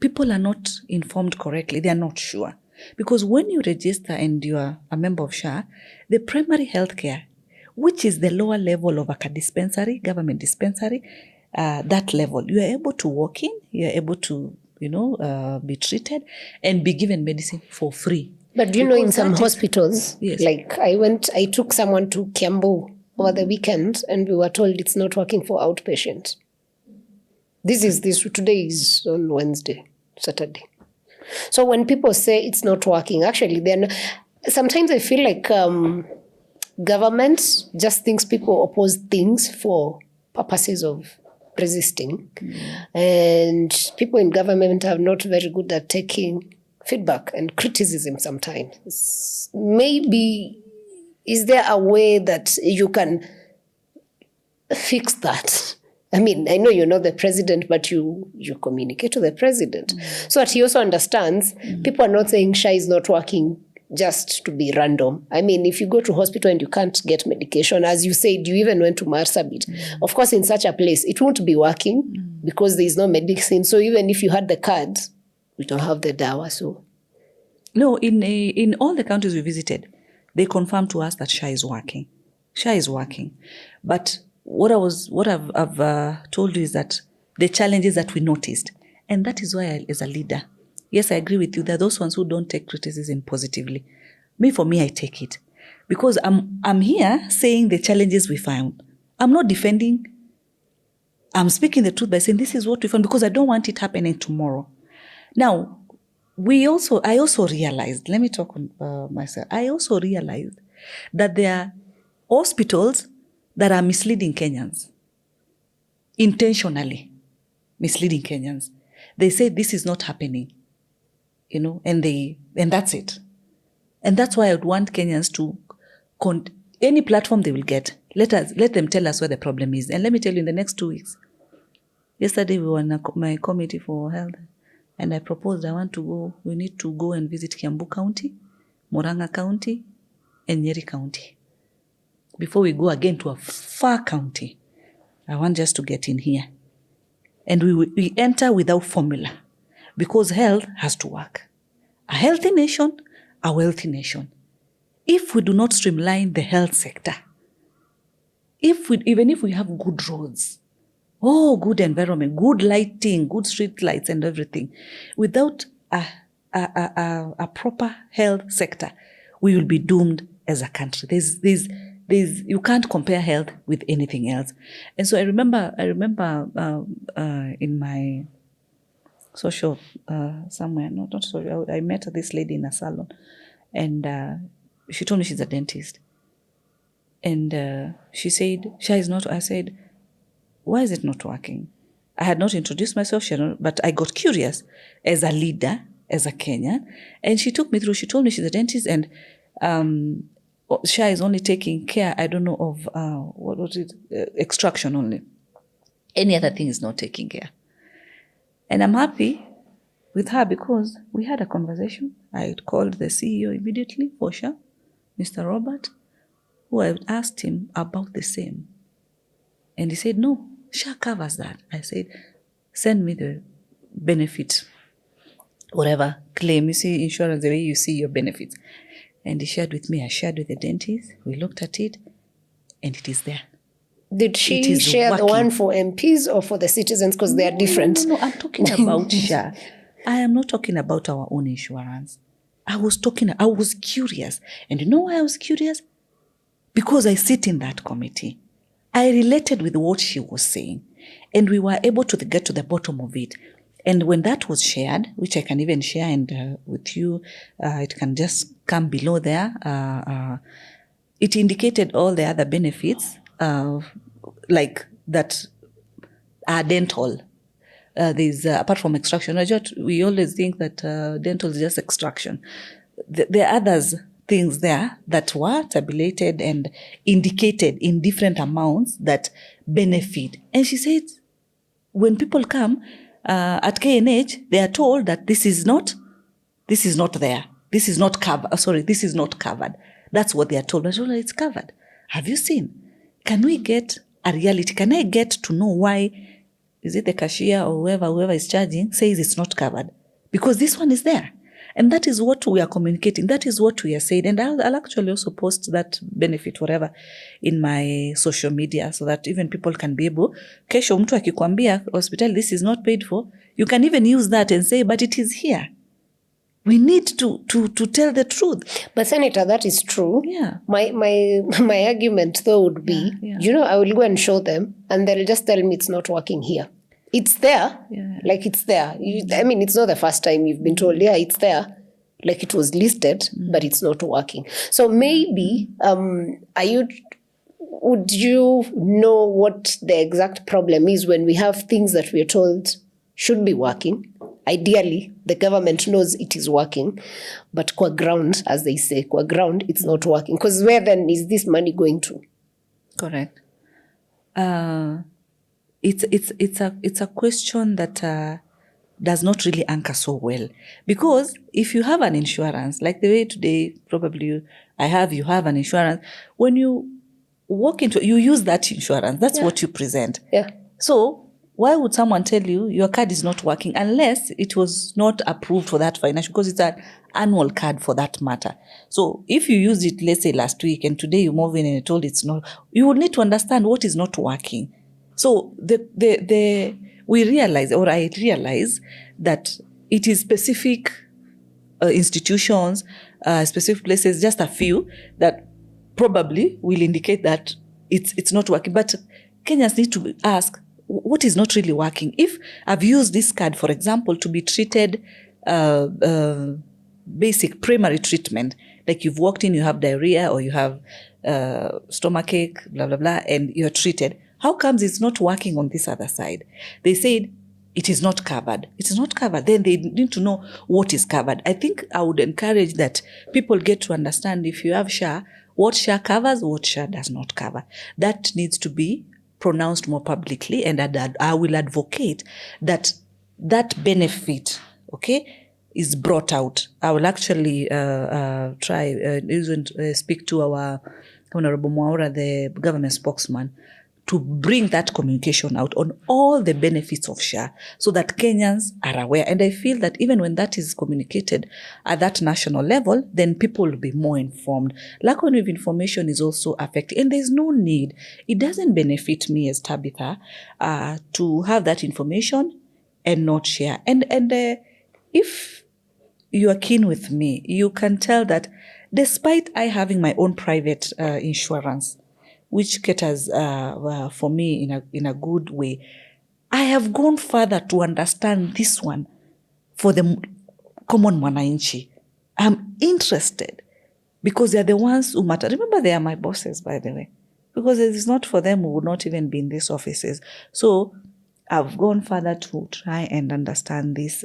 people are not informed correctly. They are not sure. Because when you register and you are a member of SHA, the primary health care, which is the lower level of a dispensary, government dispensary, that level, you are able to walk in, you are able to, be treated and be given medicine for free. But do you know, in some hospitals, yes. Like I took someone to Kiambu over the weekend and we were told it's not working for outpatients. Today is on Saturday. So when people say it's not working, actually, sometimes I feel like government just thinks people oppose things for purposes of resisting. And people in government are not very good at taking feedback and criticism sometimes. Maybe, is there a way that you can fix that? I mean, I know you're not the president, but you communicate to the president. So that he also understands people are not saying SHA is not working just to be random. I mean, if you go to hospital and you can't get medication, as you said, you even went to Marsabit. Of course, in such a place, it won't be working because there is no medicine. So even if you had the card, we don't have the dawa. So no, in all the countries we visited, they confirmed to us that SHA is working. SHA is working. But what I've told you is that the challenges that we noticed, and that is why as a leader, yes, I agree with you. There are those ones who don't take criticism positively. For me, I take it because I'm here saying the challenges we found. I'm not defending. I'm speaking the truth by saying this is what we found because I don't want it happening tomorrow. Now, I also realized, let me talk on myself. I also realized that there are hospitals that are misleading Kenyans, intentionally misleading Kenyans. They say this is not happening, and that's it. And that's why I would want Kenyans to, any platform they will get, let them tell us where the problem is. And let me tell you, in the next 2 weeks, yesterday we were in my committee for health, and I proposed we need to go and visit Kiambu County, Murang'a County, and Nyeri County. Before we go again to a far county, I want just to get in here. And we enter without formula, because health has to work. A healthy nation, a wealthy nation. If we do not streamline the health sector, even if we have good roads, good environment, good lighting, good street lights and everything, without a proper health sector, we will be doomed as a country. You can't compare health with anything else. And so I remember in my social somewhere, not social, I met this lady in a salon, and she told me she's a dentist. And she said, Sha is not. I said, why is it not working? I had not introduced myself, but I got curious as a leader, as a Kenyan, and she took me through. She told me she's a dentist, and Sha is only taking care, I don't know, of what was it, extraction only. Any other thing is not taking care. And I'm happy with her because we had a conversation. I called the CEO immediately for Sha, Mr. Robert, who I asked him about the same. And he said, no, Sha covers that. I said, send me the benefit, whatever claim. You see insurance the way you see your benefits. And he shared with me. I shared with the dentist. We looked at it, and it is there. Did she share the one for MPs or for the citizens? Because they are different. No, I'm talking about Sha. I am not talking about our own insurance. I was curious. And you know why I was curious? Because I sit in that committee. I related with what she was saying, and we were able to get to the bottom of it. And when that was shared, which I can even share and with you, it can just come below there. It indicated all the other benefits, like that are dental. There's apart from extraction. We always think that dental is just extraction. There are others things there that were tabulated and indicated in different amounts that benefit. And she said, when people come at KNH, they are told that this is not there. This is not covered. This is not covered. That's what they are told. I told her, it's covered. Have you seen? Can we get a reality? Can I get to know why? Is it the cashier or whoever is charging says it's not covered? Because this one is there. And that is what we are communicating. That is what we are saying. And I'll actually also post that benefit, whatever, in my social media so that even people can be able, kesho mtu akikwambia hospital, this is not paid for, you can even use that and say, but it is here. We need to tell the truth. But Senator, that is true. Yeah. My argument though would be, I will go and show them and they'll just tell me it's not working here. It's there, like it's there. It's not the first time you've been told, it's there, like it was listed, but it's not working. So maybe, would you know what the exact problem is when we have things that we are told should be working? Ideally, the government knows it is working, but qua ground, as they say, qua ground, it's not working. Because where then is this money going to? Correct. It's a question that does not really anchor so well. Because if you have an insurance, like the way today, probably you have an insurance, when you walk into, you use that insurance. That's what you present. Yeah. So why would someone tell you your card is not working unless it was not approved for that financial, because it's an annual card for that matter. So if you used it, let's say last week, and today you move in and you're told it's not, you would need to understand what is not working. So we realize, or I realize, that it is specific institutions, specific places, just a few, that probably will indicate that it's not working. But Kenyans need to ask, what is not really working? If I've used this card, for example, to be treated basic primary treatment. Like you've walked in, you have diarrhea or you have stomachache, blah, blah, blah, and you're treated. How comes it's not working on this other side? They said it is not covered. It is not covered. Then they need to know what is covered. I think I would encourage that people get to understand, if you have SHA, what SHA covers, what SHA does not cover. That needs to be pronounced more publicly, and I will advocate that that benefit, okay, is brought out. I will actually try speak to our Honorable Mwaura, the government spokesman, to bring that communication out on all the benefits of SHA so that Kenyans are aware. And I feel that even when that is communicated at that national level, then people will be more informed. Lack of information is also affecting, and there's no need. It doesn't benefit me as Tabitha to have that information and not share. And if you are keen with me, you can tell that despite I having my own private insurance, which caters for me in a good way, I have gone further to understand this one for the common mwananchi. I'm interested because they're the ones who matter. Remember, they are my bosses, by the way, because it is not for them, we would not even be in these offices. So I've gone further to try and understand this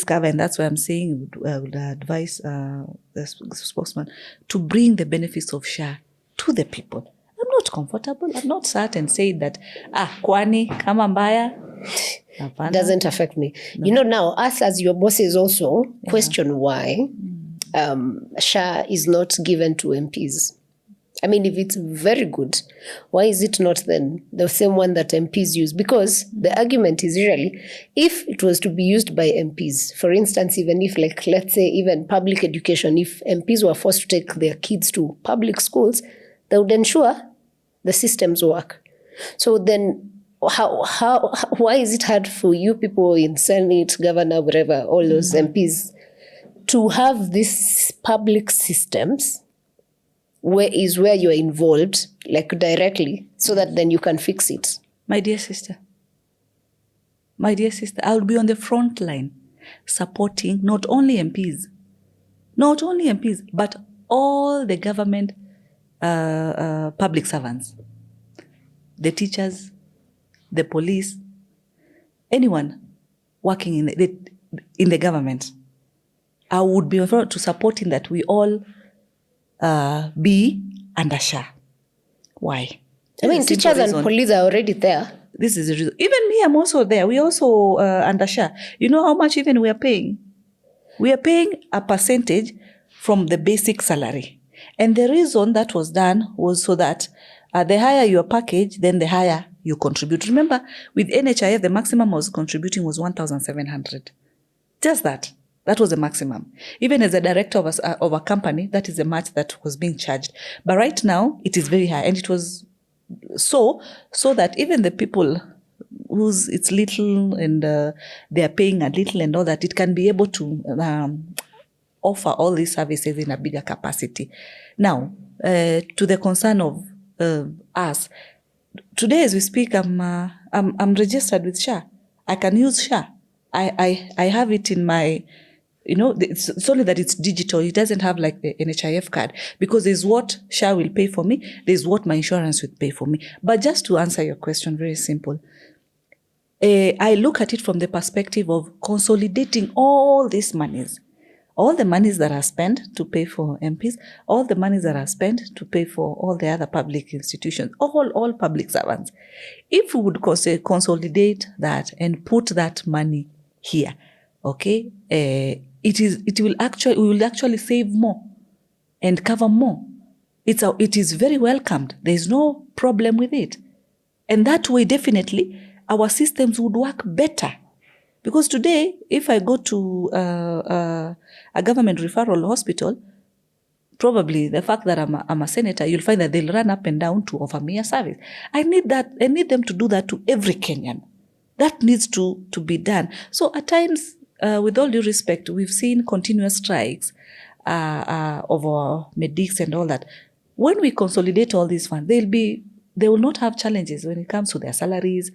cover, and that's why I'm saying I would advise the spokesman to bring the benefits of SHA to the people. I'm not comfortable. I'm not sat and said that, kwani kama mbaya. Doesn't affect me. No. You know, now, us as your bosses also question why SHA is not given to MPs. I mean, if it's very good, why is it not then the same one that MPs use? Because the argument is really, if it was to be used by MPs, for instance, even if, like, let's say, even public education, if MPs were forced to take their kids to public schools, they would ensure the systems work. So then why is it hard for you people in Senate, governor, whatever, all those MPs, to have these public systems where you're involved, like directly, so that then you can fix it? My dear sister, I will be on the front line supporting not only MPs, but all the government public servants, the teachers, the police, anyone working in the government. I would be referred to supporting that we all be under SHA. Why? I mean, teachers and police are already there. This is the reason. Even me, I'm also there. We also under SHA. You know how much even we are paying? We are paying a percentage from the basic salary. And the reason that was done was so that the higher your package, then the higher you contribute. Remember, with NHIF, the maximum I was contributing was 1,700. Just that. That was the maximum. Even as a director of a company, that is the much that was being charged. But right now, it is very high. And it was so that even the people whose it's little and they are paying a little and all that, it can be able to offer all these services in a bigger capacity. Now, to the concern of us, today as we speak, I'm registered with SHA. I can use SHA. I have it in my, it's only that it's digital. It doesn't have like the NHIF card, because there's what SHA will pay for me, there's what my insurance will pay for me. But just to answer your question, very simple. I look at it from the perspective of consolidating all these monies. All the monies that are spent to pay for MPs, all the monies that are spent to pay for all the other public institutions, all public servants. If we would consolidate that and put that money here, okay, we will actually save more and cover more. It is very welcomed. There is no problem with it. And that way, definitely, our systems would work better. Because today, if I go to a government referral hospital, probably the fact that I'm a senator, you'll find that they'll run up and down to offer me a service. I need them to do that to every Kenyan. That needs to be done. So at times, with all due respect, we've seen continuous strikes of our medics and all that. When we consolidate all these funds, they will not have challenges when it comes to their salaries.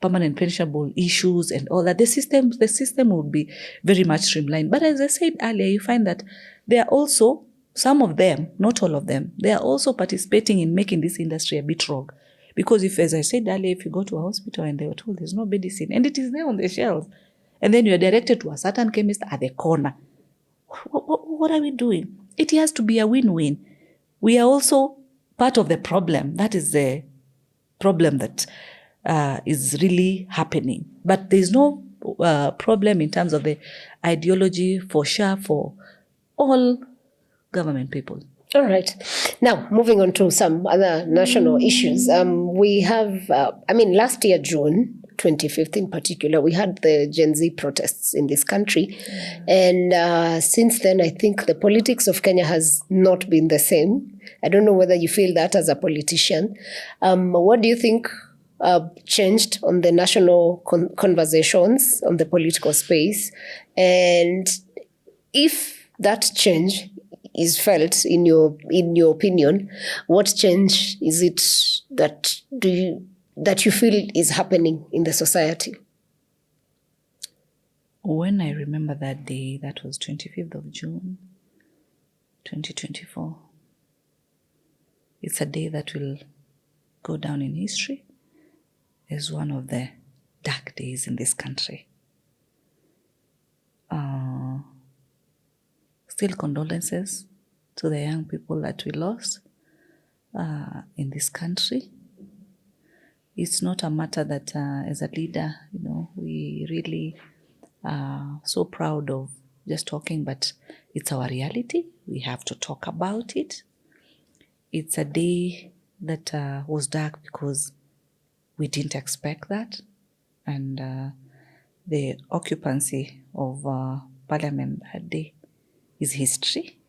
permanent pensionable issues and all that, the system would be very much streamlined. But as I said earlier, you find that there are also some of them, not all of them, they are also participating in making this industry a bit rogue. Because if, as I said earlier, if you go to a hospital and they were told there's no medicine and it is there on the shelf, and then you are directed to a certain chemist at the corner, what are we doing? It has to be a win-win. We are also part of the problem. That is the problem that is really happening. But there's no problem in terms of the ideology for sure for all government people. All right. Now, moving on to some other national issues. We have, last year, June 25th in particular, we had the Gen Z protests in this country. And since then, I think the politics of Kenya has not been the same. I don't know whether you feel that as a politician. What do you think changed on the national conversations on the political space? And if that change is felt in your opinion, what change is it that you feel is happening in the society? When I remember that day, that was 25th of June, 2024. It's a day that will go down in history as one of the dark days in this country. Still condolences to the young people that we lost in this country. It's not a matter that as a leader, we really are so proud of just talking, but it's our reality. We have to talk about it. It's a day that was dark because we didn't expect that. And the occupancy of Parliament that day is history.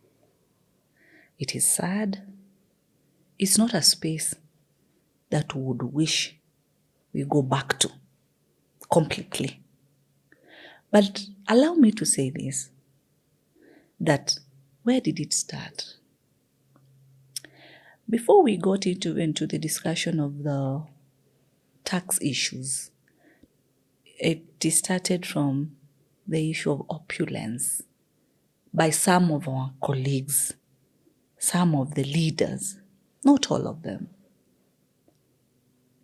It is sad. It's not a space that we would wish we go back to completely. But allow me to say this, that where did it start? Before we got into the discussion of the tax issues, it started from the issue of opulence by some of our colleagues, some of the leaders, not all of them.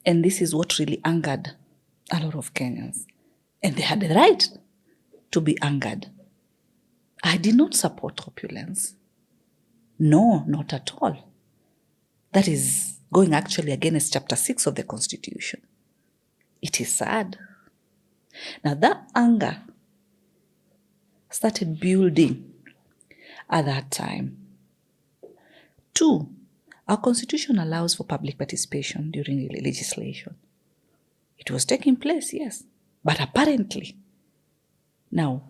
And this is what really angered a lot of Kenyans. And they had the right to be angered. I did not support opulence. No, not at all. That is going actually against Chapter 6 of the Constitution. It is sad. Now that anger started building at that time. 2, our Constitution allows for public participation during legislation. It was taking place, yes, but apparently, now,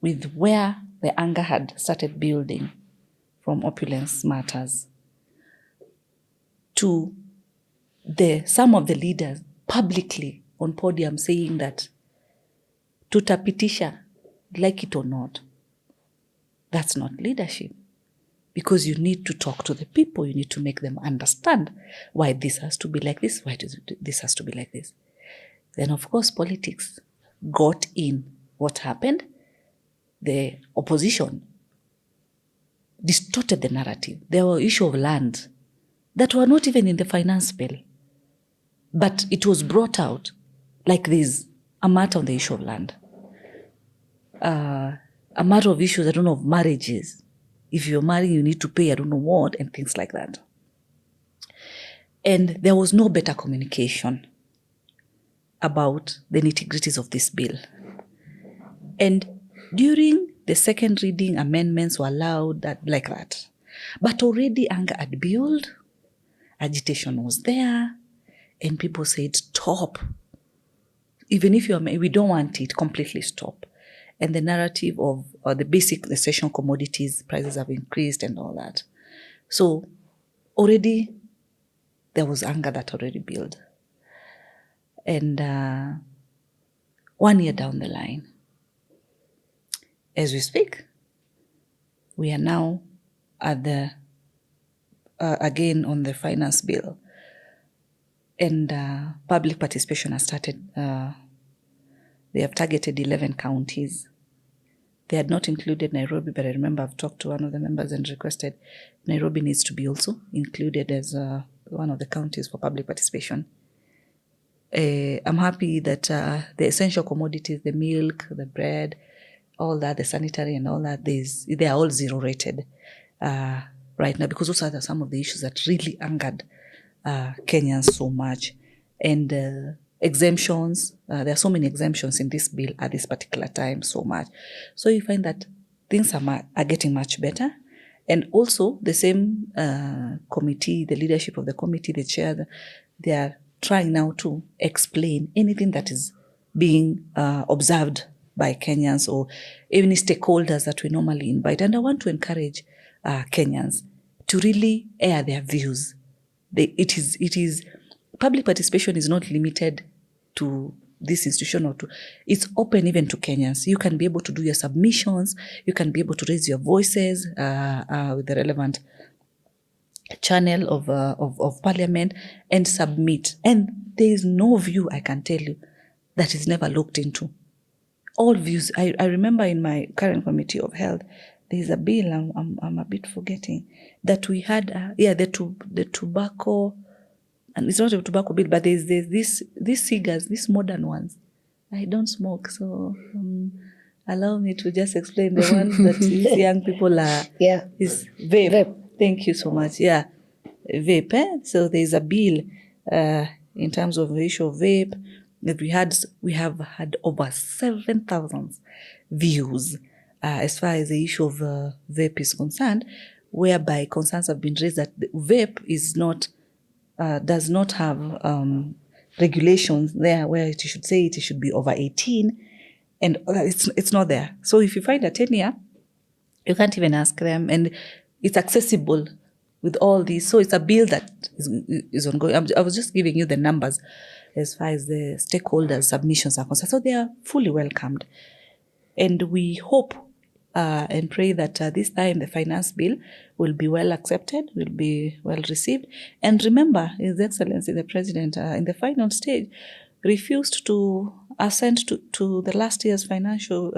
with where the anger had started building from opulence matters to some of the leaders publicly on podium saying that tutapitisha, like it or not, that's not leadership. Because you need to talk to the people, you need to make them understand why this has to be like this, why this has to be like this. Then, of course, politics got in. What happened? The opposition distorted the narrative. There were issues of land that were not even in the finance bill. But it was brought out like this, a matter on the issue of land. A matter of issues, of marriages. If you're married, you need to pay, what, and things like that. And there was no better communication about the nitty-gritties of this bill. And during the second reading, amendments were allowed like that. But already anger had built, agitation was there, and people said, stop. Even if we don't want it, completely stop. And the narrative of the basic essential commodities prices have increased and all that. So already there was anger that already built. And 1 year down the line, as we speak, we are now at again on the finance bill. And public participation has started. They have targeted 11 counties. They had not included Nairobi, but I remember I've talked to one of the members and requested Nairobi needs to be also included as one of the counties for public participation. I'm happy that the essential commodities, the milk, the bread, all that, the sanitary and all that, they are all zero rated right now, because those are some of the issues that really angered Kenyans so much. And exemptions, there are so many exemptions in this bill at this particular time, so much. So you find that things are getting much better. And also the same committee, the leadership of the committee, the chair, they are trying now to explain anything that is being observed by Kenyans or even stakeholders that we normally invite. And I want to encourage Kenyans to really air their views. It is public participation is not limited to this institution or to, it's open even to Kenyans. You can be able to do your submissions. You can be able to raise your voices with the relevant channel of parliament and submit. And there is no view, I can tell you, that is never looked into. All views. I remember in my current committee of health, there is a bill, I'm a bit forgetting, that we had, the tobacco, and it's not a tobacco bill, but there's these cigars, these modern ones. I don't smoke, so allow me to just explain the ones that these young people are. Yeah. Is vape. Thank you so much. Yeah, vape. So there's a bill in terms of the issue of vape that we have had over 7,000 views as far as the issue of vape is concerned, whereby concerns have been raised that the vape is not does not have regulations there where it should say it should be over 18, and it's not there. So if you find a 10-year, you can't even ask them, and it's accessible with all these. So it's a bill that is ongoing. I was just giving you the numbers as far as the stakeholders' submissions are concerned. So they are fully welcomed. And we hope and pray that this time the finance bill will be well accepted, will be well received. And remember, His Excellency the President, in the final stage, refused to assent to the last year's finance bill,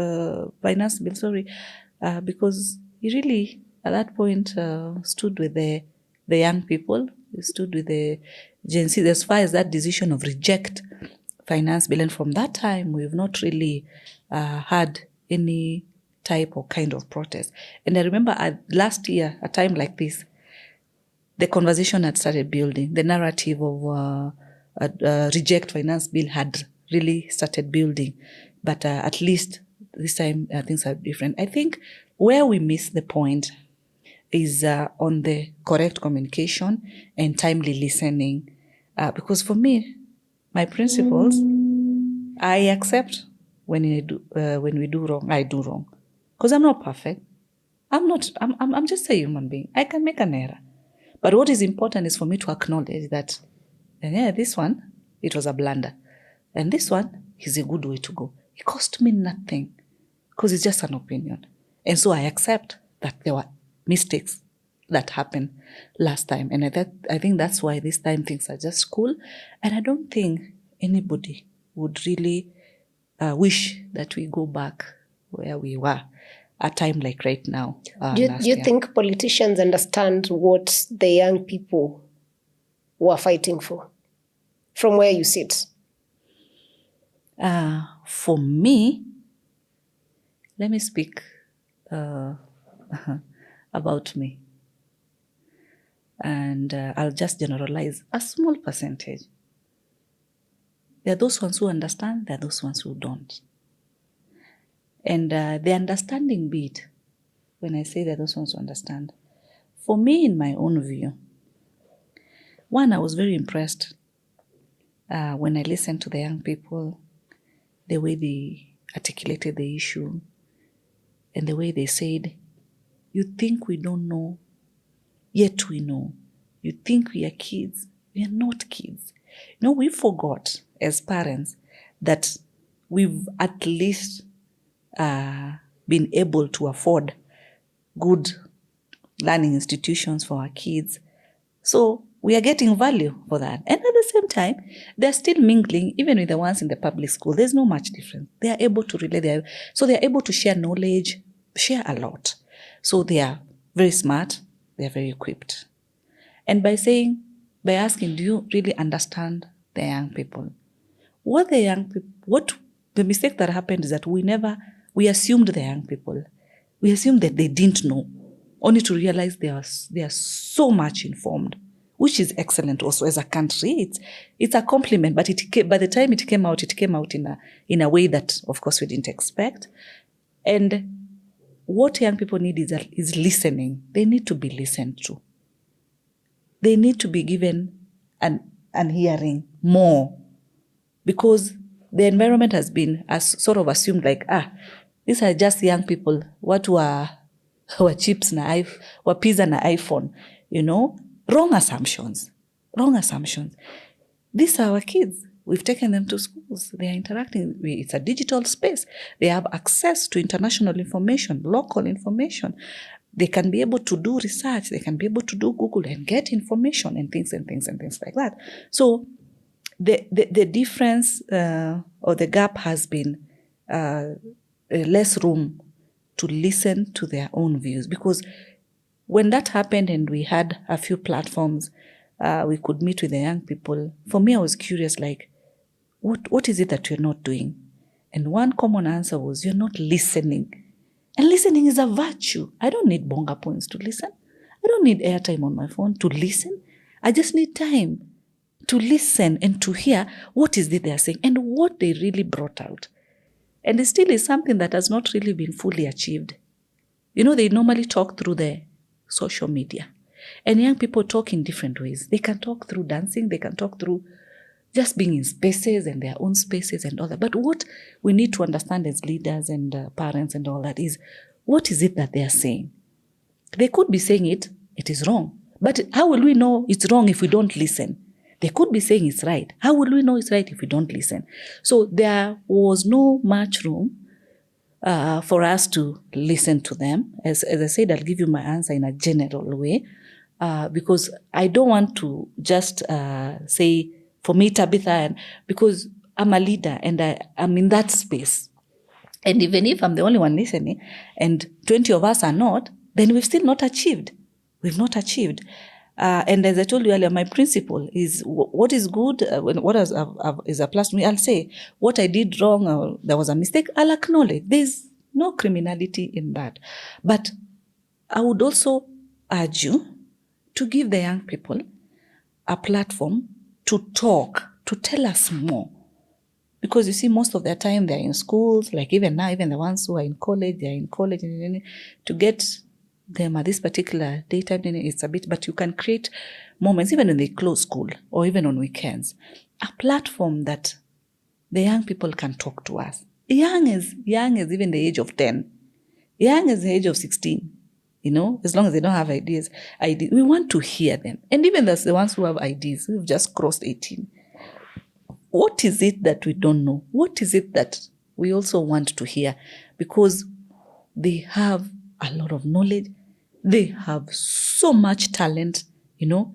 because he really, at that point, stood with the young people, he stood with the Gen Z as far as that decision of reject finance bill. And from that time, we've not really had any type or kind of protest. And I remember last year, a time like this, the conversation had started building. The narrative of reject finance bill had really started building. But at least this time things are different. I think where we miss the point is on the correct communication and timely listening. Because for me, my principles, I accept when we do wrong, I do wrong. Because I'm not perfect. I'm just a human being. I can make an error. But what is important is for me to acknowledge that, this one, it was a blunder. And this one is a good way to go. It cost me nothing because it's just an opinion. And so I accept that there were mistakes that happened last time. And I think that's why this time things are just cool. And I don't think anybody would really wish that we go back where we were a time like right now. Do you think politicians understand what the young people were fighting for, from where you sit? For me, let me speak about me. And I'll just generalize a small percentage. There are those ones who understand, there are those ones who don't. And the understanding bit, when I say there are those ones who understand, for me, in my own view, one, I was very impressed when I listened to the young people, the way they articulated the issue, and the way they said, you think we don't know, yet we know. You think we are kids, we are not kids. We forgot as parents that we've at least been able to afford good learning institutions for our kids. So we are getting value for that. And at the same time, they're still mingling, even with the ones in the public school. There's no much difference. They are able to relate. So they are able to share knowledge, share a lot. So they are very smart. They are very equipped. And by asking, do you really understand the young people? What the mistake that happened is that we assumed the young people. We assumed that they didn't know, only to realize they are so much informed, which is excellent also as a country. It's a compliment, but by the time it came out in a way that, of course, we didn't expect. And what young people need is listening. They need to be listened to. They need to be given an hearing more, because the environment has been sort of assumed like, these are just young people. What were chips na were pizza na iPhone, Wrong assumptions. These are our kids. We've taken them to schools. They are interacting. It's a digital space. They have access to international information, local information. They can be able to do research. They can be able to do Google and get information and things like that. So the difference or the gap has been less room to listen to their own views. Because when that happened and we had a few platforms, we could meet with the young people. For me, I was curious, like, what is it that you're not doing? And one common answer was, you're not listening. And listening is a virtue. I don't need bonga points to listen. I don't need airtime on my phone to listen. I just need time to listen and to hear what is it they are saying and what they really brought out. And it still is something that has not really been fully achieved. They normally talk through the social media. And young people talk in different ways. They can talk through dancing. They can talk through just being in spaces and their own spaces and all that. But what we need to understand as leaders and parents and all that is, what is it that they are saying? They could be saying it is wrong. But how will we know it's wrong if we don't listen? They could be saying it's right. How will we know it's right if we don't listen? So there was no much room for us to listen to them. As I said, I'll give you my answer in a general way, because I don't want to just say, for me, Tabitha, and because I'm a leader and I'm in that space. And even if I'm the only one listening and 20 of us are not, then we've still not achieved. We've not achieved. And as I told you earlier, my principle is what is good, what is a plus to me, I'll say what I did wrong or there was a mistake, I'll acknowledge. There's no criminality in that. But I would also urge you to give the young people a platform to talk, to tell us more. Because you see, most of their time they're in schools, like even now, even the ones who are in college, they're in college. And to get them at this particular daytime, it's a bit, but you can create moments, even when they close school or even on weekends, a platform that the young people can talk to us. Young as even the age of 10, young as the age of 16. As long as they don't have ideas, we want to hear them. And even the ones who have ideas, who've just crossed 18. What is it that we don't know? What is it that we also want to hear? Because they have a lot of knowledge. They have so much talent, There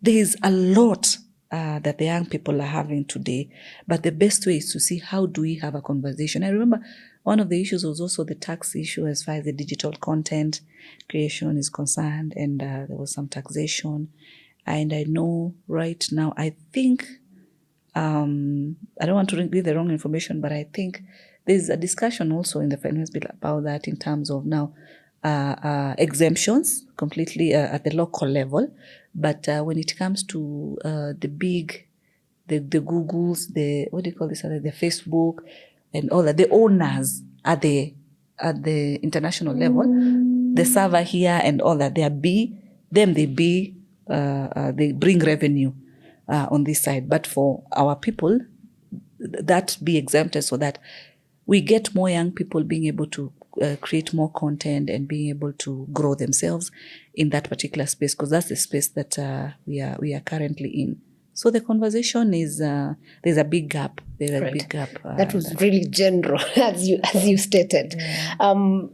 is a lot that the young people are having today. But the best way is to see, how do we have a conversation? I remember one of the issues was also the tax issue as far as the digital content creation is concerned, and there was some taxation. And I know right now, I think, I don't want to give the wrong information, but I think there's a discussion also in the finance bill about that in terms of now exemptions completely at the local level. But when it comes to the Googles, what do you call this, the Facebook, and all that, the owners at the international level, the server here and all that, they bring revenue on this side. But for our people, that be exempted so that we get more young people being able to create more content and being able to grow themselves in that particular space, because that's the space that we are currently in. So the conversation is there's a big gap. There's a big gap. That was really general, as you stated. Yeah.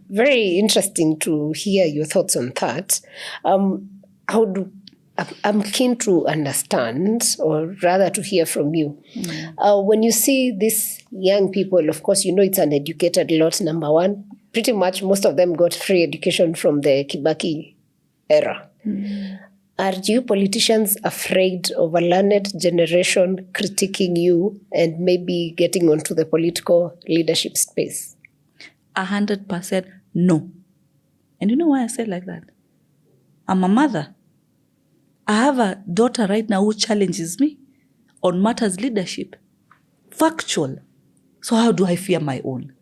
Very interesting to hear your thoughts on that. I'm keen to understand, or rather to hear from you. When you see these young people, of course, it's an educated lot, number one. Pretty much most of them got free education from the Kibaki era. Are you politicians afraid of a learned generation critiquing you and maybe getting onto the political leadership space? 100% no. And you know why I say like that? I'm a mother. I have a daughter right now who challenges me on matters leadership. Factual. So how do I fear my own?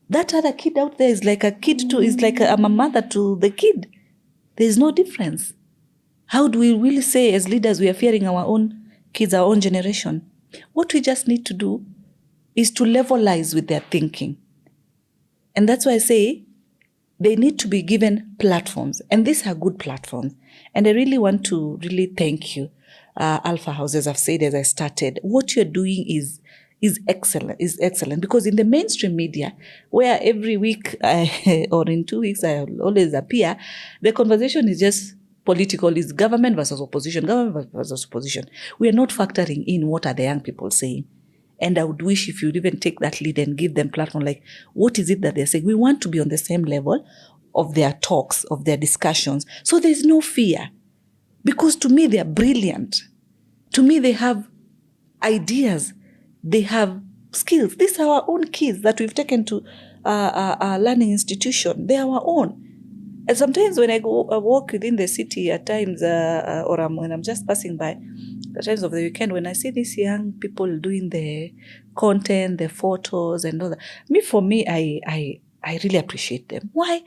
That other kid out there is like a kid too. It's like I'm a mother to the kid. There's no difference. How do we really say as leaders we are fearing our own kids, our own generation? What we just need to do is to levelize with their thinking. And that's why I say they need to be given platforms. And these are good platforms. And I really want to really thank you, Alpha House, as I've said, as I started. What you're doing is excellent. Because in the mainstream media, where every week or in 2 weeks I always appear, the conversation is just political, is government versus opposition. We are not factoring in what are the young people saying. And I would wish if you'd even take that lead and give them platform, like, what is it that they're saying? We want to be on the same level of their talks, of their discussions. So there's no fear. Because to me, they are brilliant. To me, they have ideas. They have skills. These are our own kids that we've taken to a learning institution. They are our own. And sometimes when I walk within the city at times, when I'm just passing by, the times of the weekend, when I see these young people doing the content, the photos and all that, for me, I really appreciate them. Why?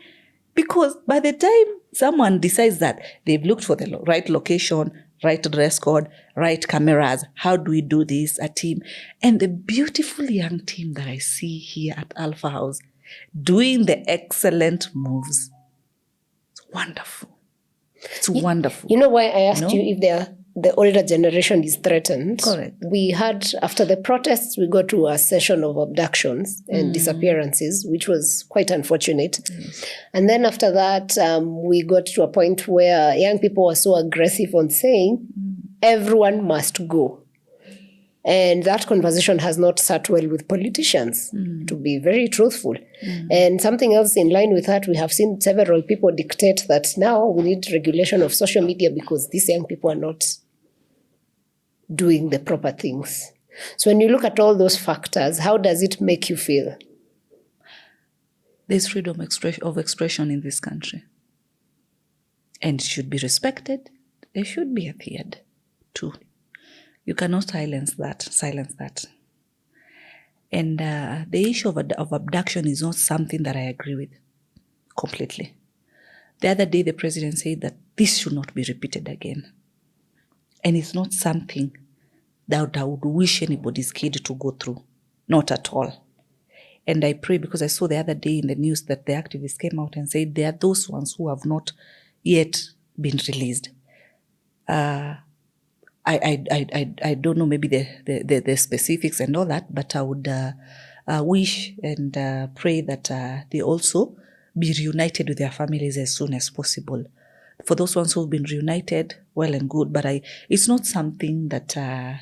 Because by the time someone decides that they've looked for the right location, right dress code, right cameras, how do we do this, a team? And the beautiful young team that I see here at Alpha House doing the excellent moves. It's wonderful. It's wonderful. You know why I asked you if the older generation is threatened? Correct. We had, after the protests, we got to a session of abductions and disappearances, which was quite unfortunate. Yes. And then after that, we got to a point where young people were so aggressive on saying, everyone must go. And that conversation has not sat well with politicians, to be very truthful. And something else in line with that, we have seen several people dictate that now we need regulation of social media because these young people are not doing the proper things. So when you look at all those factors, how does it make you feel? There's freedom of expression in this country. And it should be respected. It should be adhered to. You cannot silence that. And the issue of abduction is not something that I agree with completely. The other day, the president said that this should not be repeated again. And it's not something that I would wish anybody's kid to go through. Not at all. And I pray, because I saw the other day in the news that the activists came out and said there are those ones who have not yet been released. I don't know maybe the specifics and all that, but I would wish and pray that they also be reunited with their families as soon as possible. For those ones who've been reunited, well and good, but it's not something that I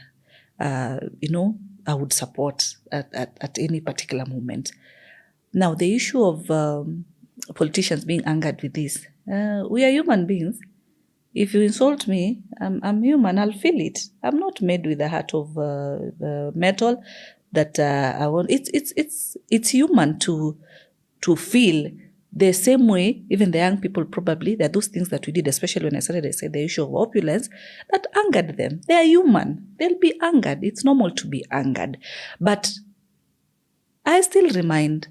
would support at any particular moment. Now, the issue of politicians being angered with this, we are human beings. If you insult me, I'm human. I'll feel it. I'm not made with a heart of metal that I want. It's human to feel the same way. Even the young people, probably, there are those things that we did, especially when I said the issue of opulence, that angered them. They are human. They'll be angered. It's normal to be angered. But I still remind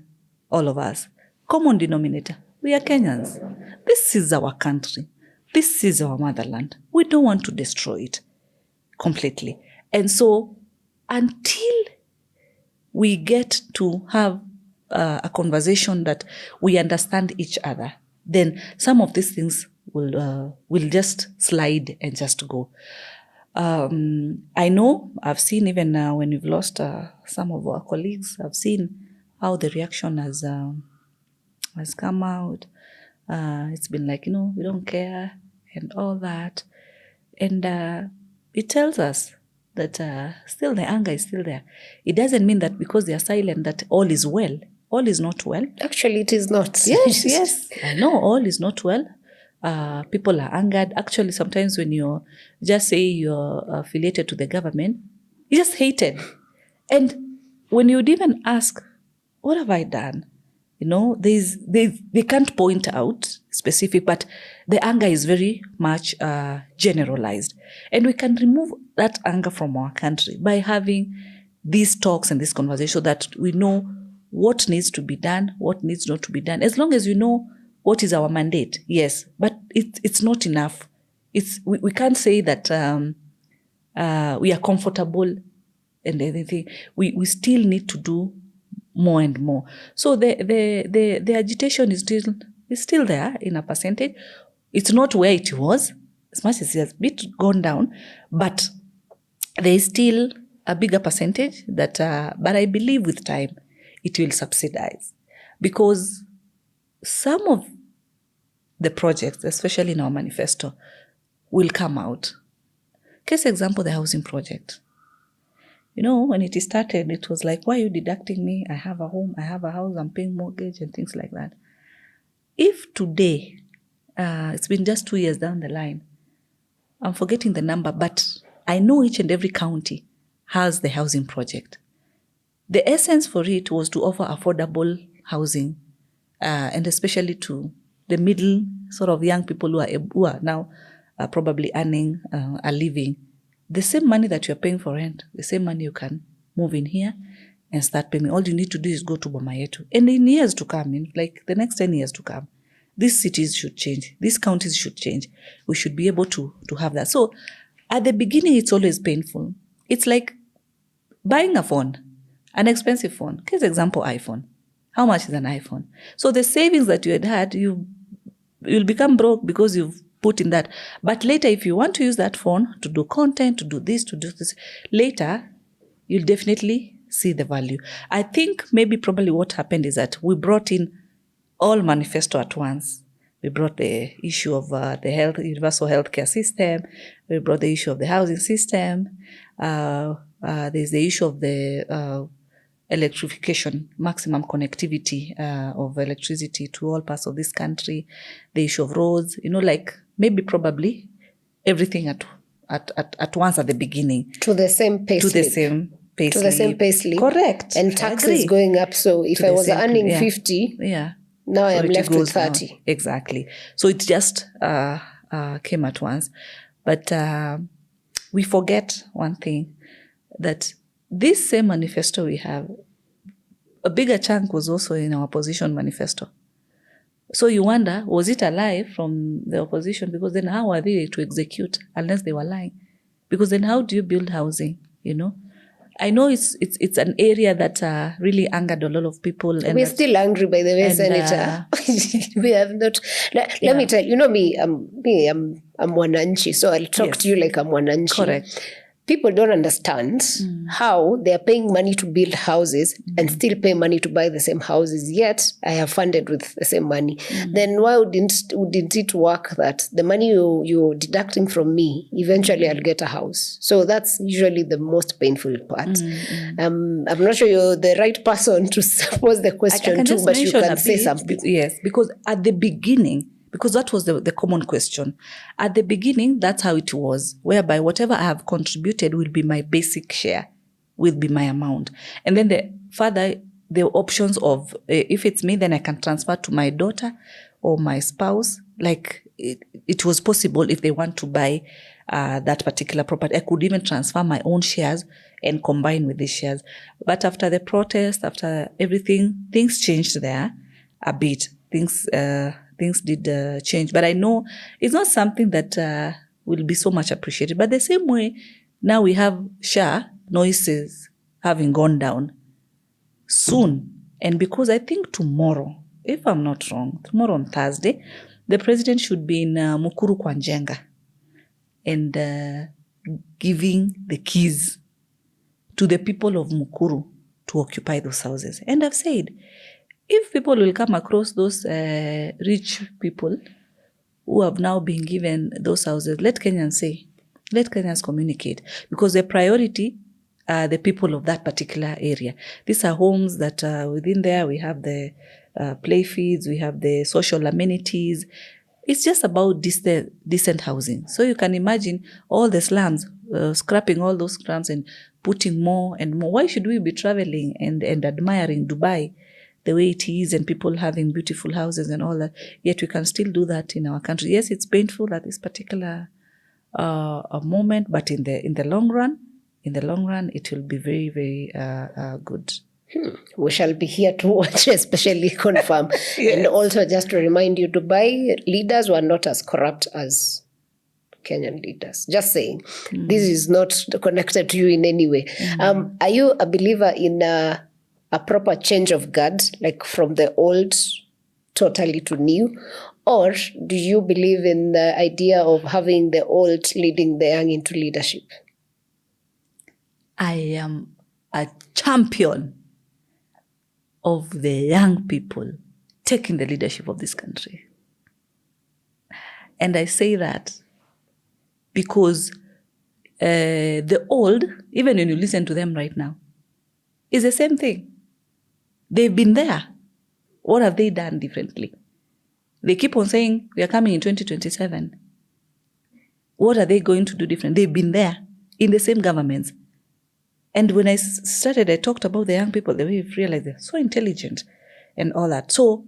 all of us, common denominator, we are Kenyans. This is our country. This is our motherland. We don't want to destroy it completely. And so until we get to have a conversation that we understand each other, then some of these things will just slide and just go. I know, I've seen even when we've lost some of our colleagues, I've seen how the reaction has come out. It's been like, we don't care. and all that. And it tells us that still the anger is still there. It doesn't mean that because they are silent that all is well. All is not well. Actually, it is not. Yes. I know all is not well. People are angered. Actually, sometimes when you just say you're affiliated to the government, you're just hated. And when you'd even ask, what have I done? They can't point out specific, but the anger is very much generalized. And we can remove that anger from our country by having these talks and this conversation so that we know what needs to be done, what needs not to be done. As long as we know what is our mandate, yes, but it's not enough. We can't say that we are comfortable and anything. We still need to do more and more. So the agitation is still there in a percentage. It's not where it was, as much as it has a bit gone down, but there is still a bigger percentage that, but I believe with time, it will subsidize, because some of the projects, especially in our manifesto, will come out. Case example, the housing project. When it started, it was like, why are you deducting me? I have a home, I have a house, I'm paying mortgage and things like that. If today, it's been just 2 years down the line, I'm forgetting the number, but I know each and every county has the housing project. The essence for it was to offer affordable housing, and especially to the middle sort of young people who are now probably earning a living. The same money that you're paying for rent, the same money you can move in here and start paying. All you need to do is go to Boma Yetu. And in years to come, in like the next 10 years to come, these cities should change. These counties should change. We should be able to have that. So at the beginning, it's always painful. It's like buying a phone, an expensive phone. Case example, iPhone. How much is an iPhone? So the savings that you had, you'll become broke because you've put in that. But later, if you want to use that phone to do content, to do this, later, you'll definitely see the value. I think maybe probably what happened is that we brought in all manifesto at once. We brought the issue of the universal healthcare system. We brought the issue of the housing system. There's the issue of the electrification, maximum connectivity of electricity to all parts of this country. The issue of roads, maybe probably everything at once at the beginning. To the same pace. To the same pace. Correct. And taxes going up. So if I was earning 50, now I am left with 30. Now. Exactly. So it just came at once. But we forget one thing, that this same manifesto we have, a bigger chunk was also in our opposition manifesto. So you wonder, was it a lie from the opposition? Because then how are they to execute unless they were lying? Because then how do you build housing, I know it's an area that really angered a lot of people. And we're still angry, by the way, Senator. We have not. Let me tell you, me, I'm Mwananchi, so I'll talk to you like I'm Mwananchi. Correct. People don't understand how they are paying money to build houses and still pay money to buy the same houses, yet I have funded with the same money. Then why wouldn't it work that the money you're deducting from me, eventually I'll get a house? So that's usually the most painful part. I'm not sure you're the right person to pose the question to, but you can say something. Yes, because at the beginning, because that was the common question. At the beginning, that's how it was, whereby whatever I have contributed will be my basic share, will be my amount. And then the options of, if it's me, then I can transfer to my daughter or my spouse. Like it was possible if they want to buy that particular property. I could even transfer my own shares and combine with these shares. But after the protest, after everything, things changed there a bit. Things did change. But I know it's not something that will be so much appreciated. But the same way, now we have noises having gone down soon. And because I think tomorrow, if I'm not wrong, tomorrow on Thursday, the president should be in Mukuru kwa Njenga and giving the keys to the people of Mukuru to occupy those houses. And I've said, if people will come across those rich people who have now been given those houses, let Kenyans say, let Kenyans communicate, because the priority are the people of that particular area. These are homes that within there we have the play fields, we have the social amenities. It's just about decent housing. So you can imagine all the slums, scrapping all those slums and putting more and more. Why should we be traveling and admiring Dubai the way it is, and people having beautiful houses and all that? Yet we can still do that in our country. Yes, it's painful at this particular moment, but in the long run, it will be very, very good. We shall be here to watch, especially confirm. Yes. And also just to remind you, Dubai leaders were not as corrupt as Kenyan leaders. Just saying. This is not connected to you in any way. Are you a believer in a proper change of guard, like from the old totally to new? Or do you believe in the idea of having the old leading the young into leadership? I am a champion of the young people taking the leadership of this country. And I say that because the old, even when you listen to them right now, is the same thing. They've been there. What have they done differently? They keep on saying, we are coming in 2027. What are they going to do different? They've been there in the same governments. And when I started, I talked about the young people, the way we've realized they're so intelligent and all that. So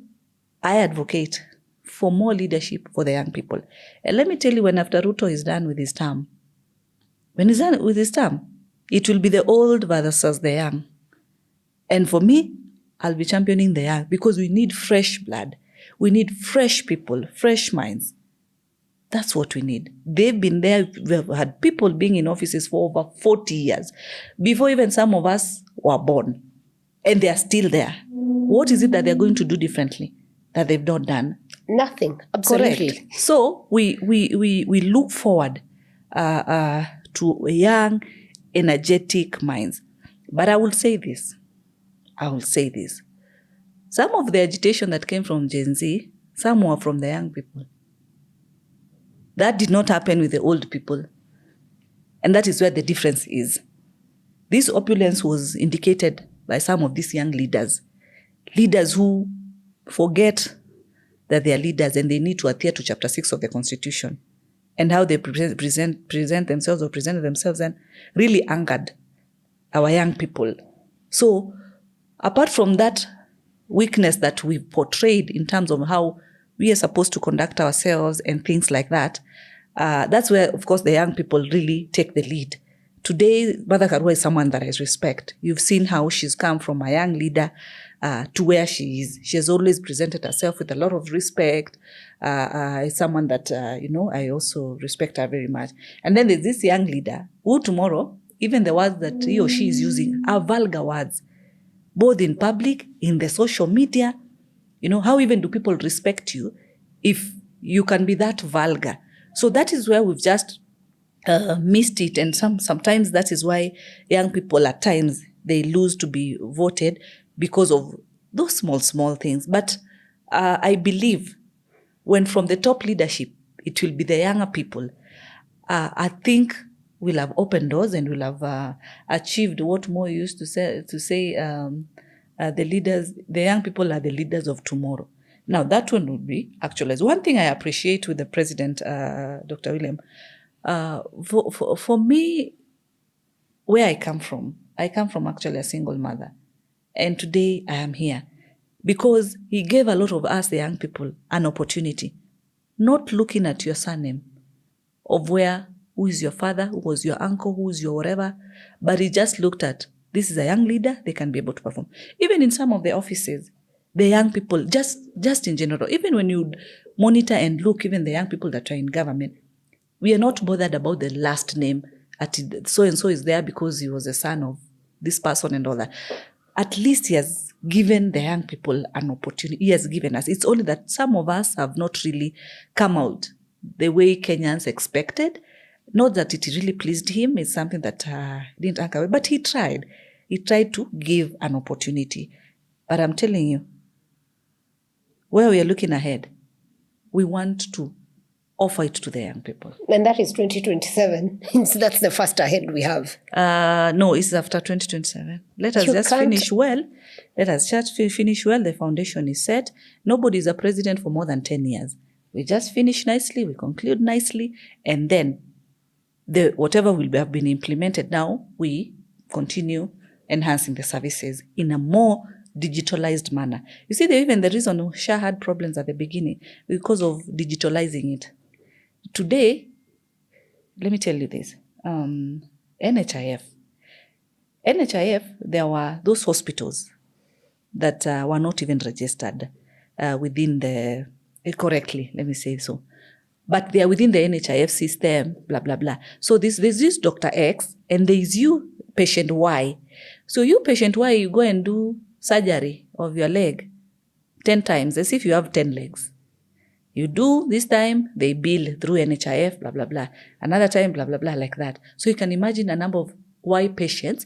I advocate for more leadership for the young people. And let me tell you, when after Ruto is done with his term, when he's done with his term, it will be the old versus the young. And for me, I'll be championing the young, because we need fresh blood. We need fresh people, fresh minds. That's what we need. They've been there. We've had people being in offices for over 40 years, before even some of us were born. And they are still there. What is it that they're going to do differently that they've not done? Nothing. Absolutely. Correct. So we look forward to young, energetic minds. But I will say this. Some of the agitation that came from Gen Z, some were from the young people. That did not happen with the old people. And that is where the difference is. This opulence was indicated by some of these young leaders. Leaders who forget that they are leaders and they need to adhere to Chapter 6 of the Constitution. And how they present themselves or presented themselves, and really angered our young people. So, apart from that weakness that we've portrayed in terms of how we are supposed to conduct ourselves and things like that, that's where, of course, the young people really take the lead. Today, Mother Karua is someone that I respect. You've seen how she's come from a young leader to where she is. She has always presented herself with a lot of respect. Someone that, I also respect her very much. And then there's this young leader who tomorrow, even the words that he or she is using are vulgar words, both in public, in the social media. How even do people respect you if you can be that vulgar? So that is where we've just missed it. And sometimes that is why young people at times, they lose to be voted because of those small things. But I believe when from the top leadership, it will be the younger people, I think we'll have opened doors and we'll have achieved what Mo used to say, the young people are the leaders of tomorrow. Now, that one would be actualized. One thing I appreciate with the president, Dr. William, for me, where I come from actually a single mother. And today I am here because he gave a lot of us, the young people, an opportunity, not looking at your surname of who is your father, who was your uncle, who is your whatever, but he just looked at, this is a young leader, they can be able to perform. Even in some of the offices, the young people, just in general, even when you monitor and look, even the young people that are in government, we are not bothered about the last name. So-and-so is there because he was a son of this person and all that. At least he has given the young people an opportunity. He has given us. It's only that some of us have not really come out the way Kenyans expected. Not that it really pleased him. It's something that didn't anchor away. But he tried. He tried to give an opportunity. But I'm telling you, where we are looking ahead, we want to offer it to the young people. And that is 2027. So that's the first ahead we have. No, it's after 2027. Let us finish well. Let us just finish well. The foundation is set. Nobody is a president for more than 10 years. We just finish nicely, we conclude nicely, and then whatever will have been implemented now, we continue enhancing the services in a more digitalized manner. You see, even the reason SHA had problems at the beginning because of digitalizing it. Today, let me tell you this, NHIF, there were those hospitals that were not even registered within the, correctly, let me say so. But they are within the NHIF system, blah, blah, blah. So there's this Dr. X and there is you, patient Y. So you, patient Y, you go and do surgery of your leg 10 times, as if you have 10 legs. You do this time, they bill through NHIF, blah, blah, blah. Another time, blah, blah, blah, like that. So you can imagine a number of Y patients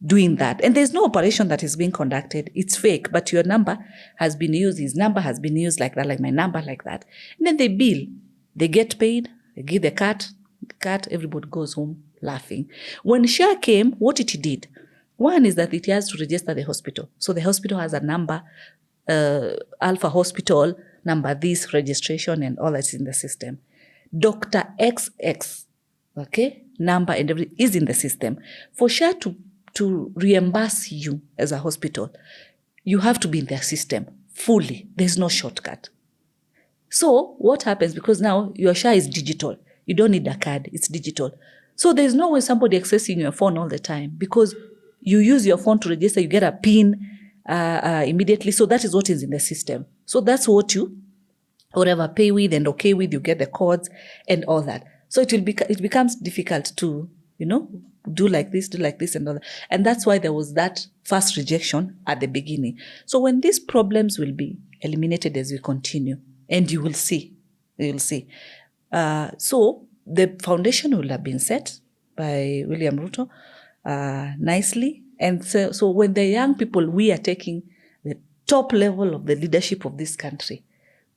doing that. And there's no operation that is being conducted. It's fake, but your number has been used, his number has been used like that, like my number, like that. And then they bill. They get paid, they give the cut, everybody goes home laughing. When SHA came, what it did, one is that it has to register the hospital. So the hospital has a number, Alpha Hospital, number, this registration and all that's in the system. Dr. XX, okay, number and everything is in the system. For SHA to reimburse you as a hospital, you have to be in their system fully. There's no shortcut. So what happens, because now your SHA is digital, you don't need a card, it's digital. So there's no way somebody accessing your phone all the time because you use your phone to register, you get a PIN immediately. So that is what is in the system. So that's what you, whatever, pay with and okay with, you get the codes and all that. So it becomes difficult to, do like this and all that. And that's why there was that first rejection at the beginning. So when these problems will be eliminated as we continue, and you will see. So the foundation will have been set by William Ruto nicely. And so when the young people, we are taking the top level of the leadership of this country,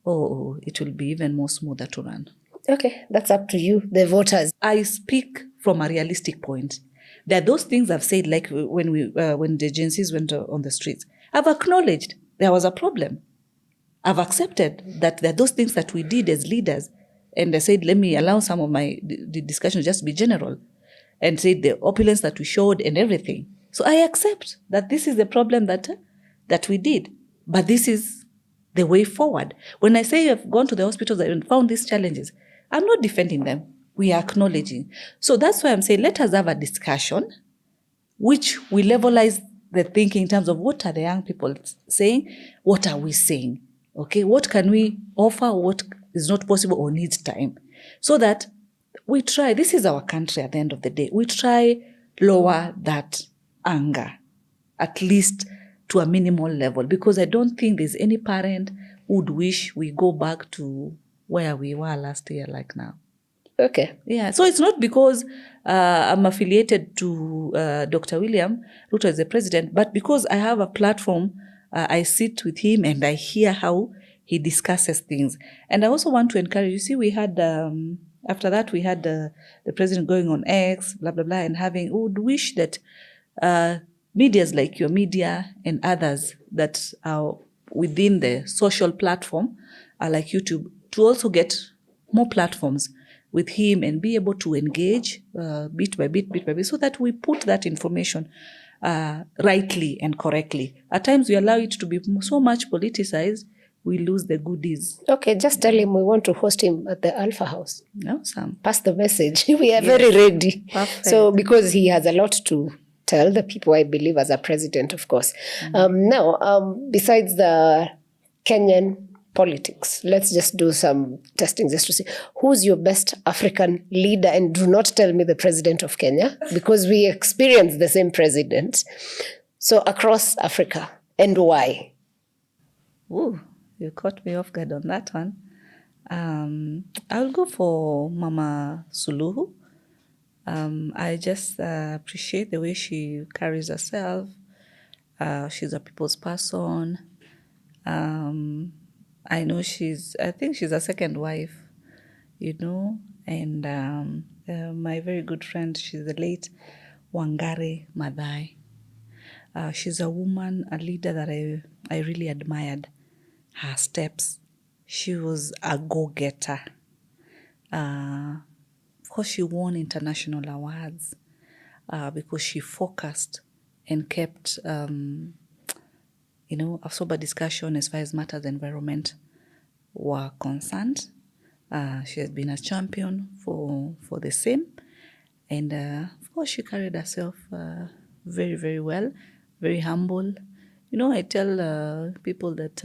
it will be even more smoother to run. Okay, that's up to you, the voters. I speak from a realistic point. There are those things I've said, like when the agencies went on the streets. I've acknowledged there was a problem. I've accepted that there are those things that we did as leaders. And I said, let me allow some of the discussion just to be general. And said the opulence that we showed and everything. So I accept that this is the problem that we did. But this is the way forward. When I say I've gone to the hospitals and found these challenges, I'm not defending them. We are acknowledging. So that's why I'm saying let us have a discussion which will levelize the thinking in terms of what are the young people saying, what are we saying? Okay, what can we offer, what is not possible or needs time? So that we try, this is our country at the end of the day, we try lower that anger, at least to a minimal level, because I don't think there's any parent who would wish we go back to where we were last year like now. Okay. Yeah, so it's not because I'm affiliated to Dr. William Ruto as the president, but because I have a platform. I sit with him and I hear how he discusses things. And I also want to encourage, you see, we had, after that, we had the president going on X, blah, blah, blah, and would wish that medias like your media and others that are within the social platform, like YouTube, to also get more platforms with him and be able to engage bit by bit, so that we put that information rightly and correctly. At times we allow it to be so much politicized, we lose the goodies. Okay, just tell him we want to host him at the Alfa House. Awesome. Pass the message. We are very ready. Perfect. So because he has a lot to tell the people, I believe, as a president, of course. Now, besides the Kenyan politics, let's just do some testing just to see who's your best African leader, and do not tell me the president of Kenya, because we experience the same president. So across Africa, and why? Ooh, you caught me off guard on that one. I'll go for Mama Suluhu. I just appreciate the way she carries herself. She's a people's person. I know I think she's a second wife and my very good friend, she's the late Wangari Maathai. She's a woman, a leader that I really admired her steps. She was a go-getter. Of course, she won international awards because she focused and kept, a sober discussion as far as matters of environment were concerned. She has been a champion for the same. And of course, she carried herself very, very well, very humble. I tell people that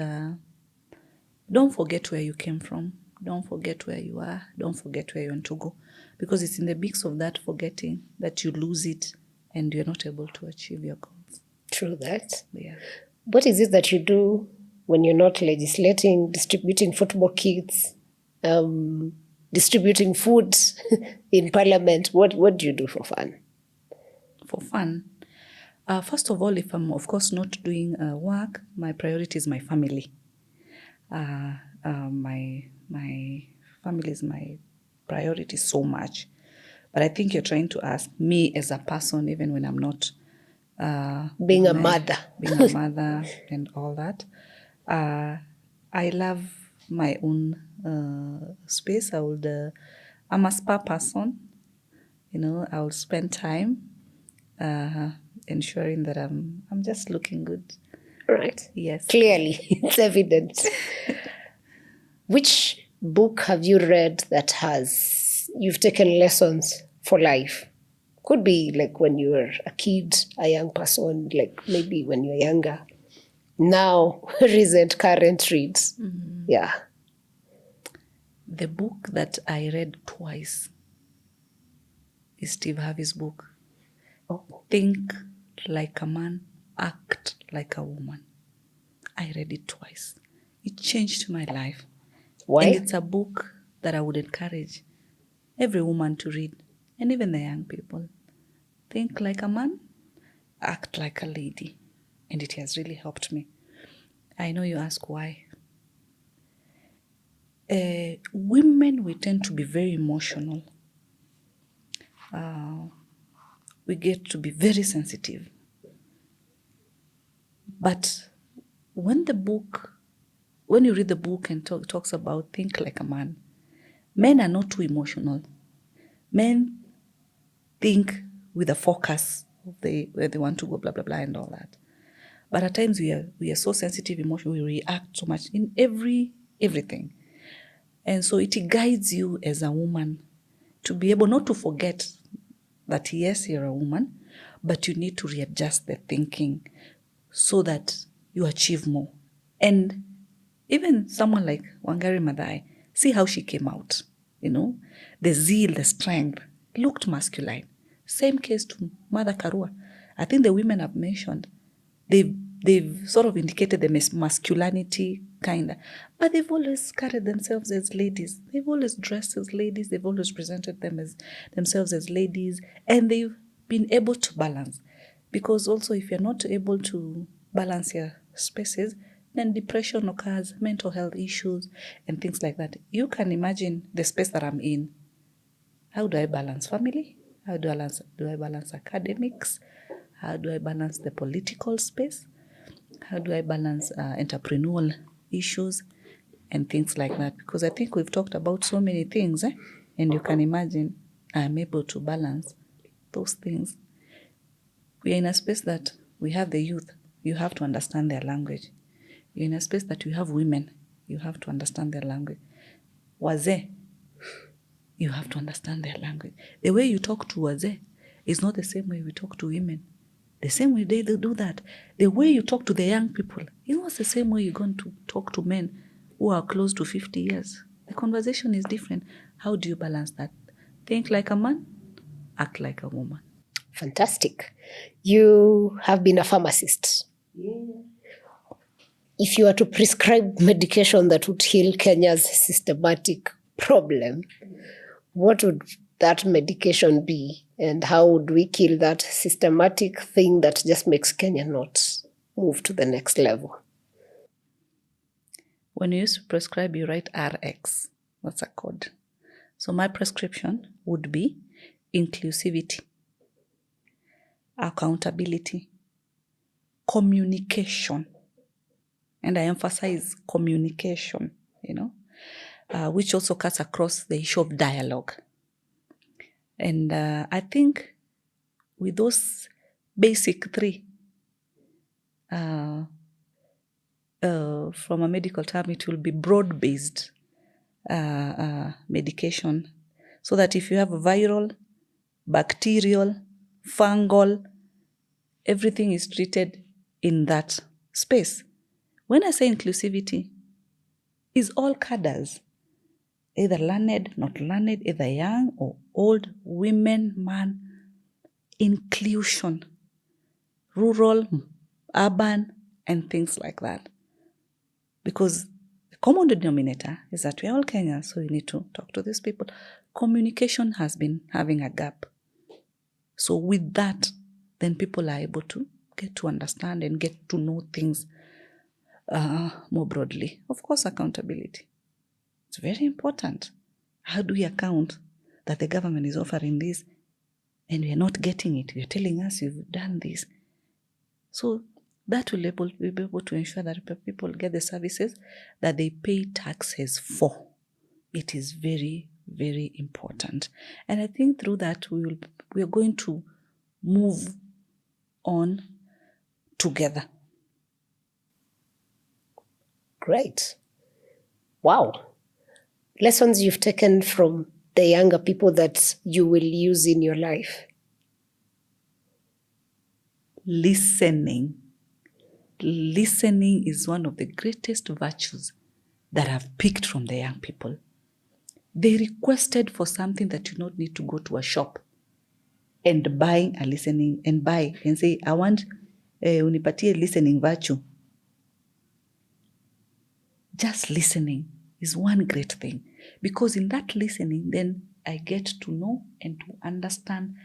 don't forget where you came from. Don't forget where you are. Don't forget where you want to go. Because it's in the mix of that forgetting that you lose it and you're not able to achieve your goals. True that. Yeah. What is it that you do when you're not legislating, distributing football kits, distributing food in Parliament? What do you do for fun? For fun? First of all, if I'm, of course, not doing work, my priority is my family. My family is my priority so much. But I think you're trying to ask me as a person, even when I'm not being a mother. Being a mother and all that. I love my own space. I'm a spa person. I will spend time ensuring that I'm just looking good. Right. Yes. Clearly, it's evident. Which book have you read that you've taken lessons for life? Could be like when you were a kid, a young person, like maybe when you're younger. Now, recent, current reads. Mm-hmm. Yeah. The book that I read twice is Steve Harvey's book. Oh. Think Like a Man, Act Like a Woman. I read it twice. It changed my life. Why? And it's a book that I would encourage every woman to read, and even the young people. Think like a man, act like a lady. And it has really helped me. I know you ask why. Women, we tend to be very emotional. We get to be very sensitive. But when you read the book and talks about think like a man, men are not too emotional. Men think with a focus of where they want to go, blah, blah, blah, and all that. But at times we are so sensitive, emotional, we react so much in everything. And so it guides you as a woman to be able not to forget that, yes, you're a woman, but you need to readjust the thinking so that you achieve more. And even someone like Wangari Maathai, see how she came out, the zeal, the strength, looked masculine. Same case to Mother Karua. I think the women I've mentioned, they've sort of indicated the masculinity, kind of, but they've always carried themselves as ladies. They've always dressed as ladies. They've always presented themselves as ladies, and they've been able to balance. Because also, if you're not able to balance your spaces, then depression occurs, mental health issues, and things like that. You can imagine the space that I'm in. How do I balance family? How do I balance academics? How do I balance the political space? How do I balance entrepreneurial issues and things like that? Because I think we've talked about so many things, and you can imagine I'm able to balance those things. We are in a space that we have the youth. You have to understand their language. You're in a space that you have women. You have to understand their language. Wazee, you have to understand their language. The way you talk to wazee is not the same way we talk to women. The same way they do that. The way you talk to the young people is not the same way you're going to talk to men who are close to 50 years. The conversation is different. How do you balance that? Think like a man, act like a woman. Fantastic. You have been a pharmacist. Yeah. If you were to prescribe medication that would heal Kenya's systematic problem, what would that medication be? And how would we kill that systematic thing that just makes Kenya not move to the next level? When you used to prescribe, you write RX. That's a code. So my prescription would be inclusivity, accountability, communication. And I emphasize communication, which also cuts across the issue of dialogue. And I think with those basic three, from a medical term, it will be broad-based medication, so that if you have viral, bacterial, fungal, everything is treated in that space. When I say inclusivity, is all cadres, either learned, not learned, either young or old, women, man, inclusion, rural, urban, and things like that. Because the common denominator is that we're all Kenyans, so you need to talk to these people. Communication has been having a gap. So with that, then people are able to get to understand and get to know things more broadly. Of course, accountability. It's very important. How do we account that the government is offering this and we are not getting it? You're telling us you've done this. So that will be able to ensure that people get the services that they pay taxes for. It is very, very important. And I think through that, we are going to move on together. Great. Wow. Lessons you've taken from the younger people that you will use in your life. Listening. Listening is one of the greatest virtues that I've picked from the young people. They requested for something that you don't need to go to a shop and buy a listening and buy and say, I want unipatie listening virtue. Just listening is one great thing, because in that listening, then I get to know and to understand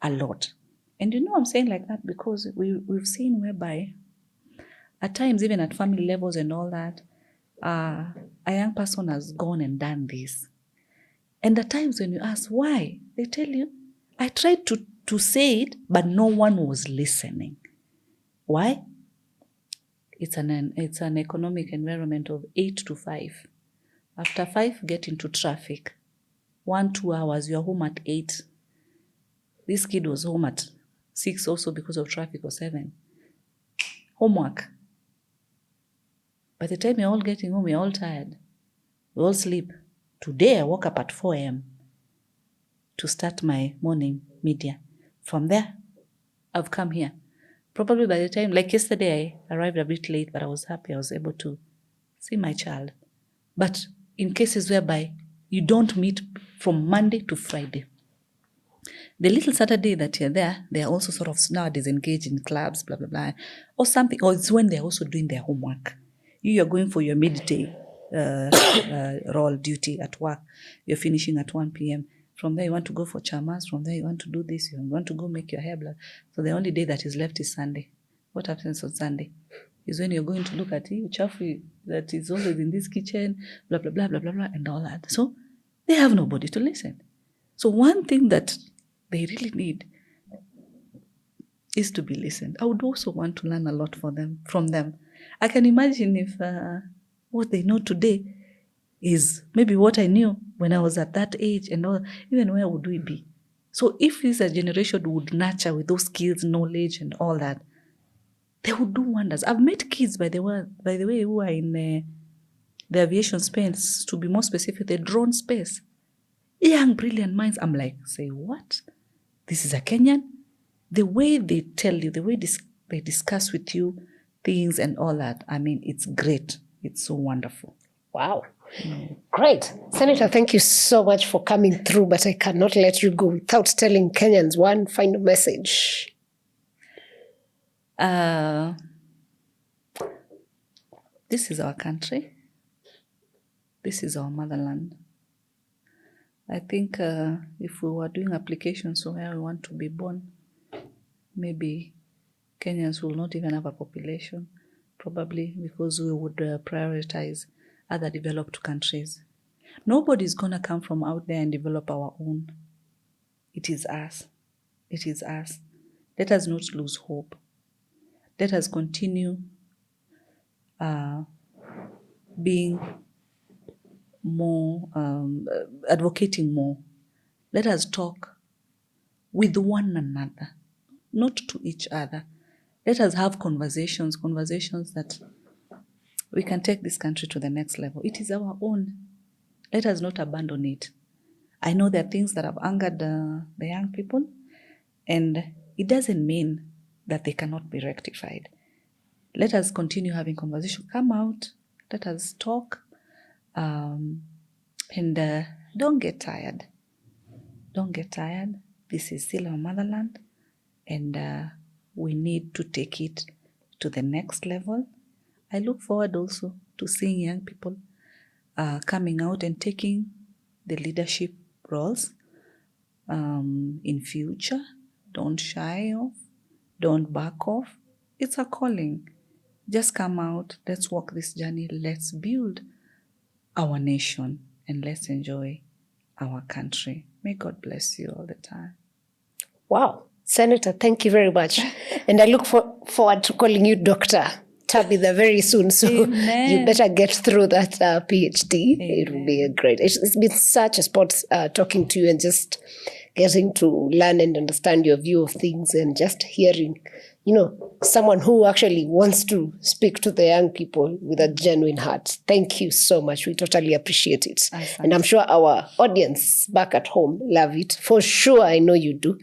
a lot. And I'm saying like that because we've seen whereby at times, even at family levels and all that, a young person has gone and done this. And at times when you ask why, they tell you, I tried to say it, but no one was listening. Why? It's an economic environment of 8 to 5. After 5, get into traffic. 1-2 hours, you're home at 8. This kid was home at 6 also because of traffic, or 7. Homework. By the time you're all getting home, you're all tired. We all sleep. Today, I woke up at 4 a.m. to start my morning media. From there, I've come here. Probably by the time, like yesterday, I arrived a bit late, but I was happy I was able to see my child. But in cases whereby you don't meet from Monday to Friday, the little Saturday that you're there, they're also sort of nowadays engaged in clubs, blah, blah, blah, or something, or it's when they're also doing their homework. You're going for your midday role duty at work. You're finishing at 1 p.m. From there, you want to go for chamas. From there, you want to do this. You want to go make your hair. Blah. So the only day that is left is Sunday. What happens on Sunday is when you're going to look at you, chafu that is always in this kitchen, blah, blah, blah, blah, blah, blah, and all that. So they have nobody to listen. So one thing that they really need is to be listened. I would also want to learn a lot from them. I can imagine if what they know today is maybe what I knew when I was at that age, and all, even where would we be? So if this generation would nurture with those skills, knowledge, and all that, they would do wonders. I've met kids, by the way, who are in the aviation space, to be more specific, the drone space. Young, brilliant minds. I'm like, say what? This is a Kenyan? The way they tell you, the way they discuss with you things and all that, I mean, it's great. It's so wonderful. Wow. Great. Senator, thank you so much for coming through, but I cannot let you go without telling Kenyans one final message. This is our country. This is our motherland. I think if we were doing applications where we want to be born, maybe Kenyans will not even have a population, probably because we would prioritize other developed countries. Nobody's going to come from out there and develop our own. It is us. It is us. Let us not lose hope. Let us continue being more, advocating more. Let us talk with one another, not to each other. Let us have conversations that we can take this country to the next level. It is our own. Let us not abandon it. I know there are things that have angered the young people, and it doesn't mean that they cannot be rectified. Let us continue having conversation. Come out, let us talk, and don't get tired. Don't get tired. This is still our motherland, and we need to take it to the next level. I look forward also to seeing young people coming out and taking the leadership roles in future. Don't shy off. Don't back off. It's a calling. Just come out. Let's walk this journey. Let's build our nation and let's enjoy our country. May God bless you all the time. Wow. Senator, thank you very much. And I look forward to calling you Dr. Tabitha very soon. So Amen. You better get through that PhD. Amen. It will be great. It's been such a sport talking to you and just getting to learn and understand your view of things and just hearing, someone who actually wants to speak to the young people with a genuine heart. Thank you so much. We totally appreciate it. And I'm sure our audience back at home love it. For sure, I know you do.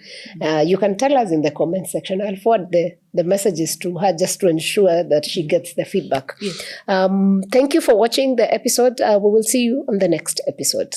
You can tell us in the comment section. I'll forward the messages to her just to ensure that she gets the feedback. Yes. Thank you for watching the episode. We will see you on the next episode.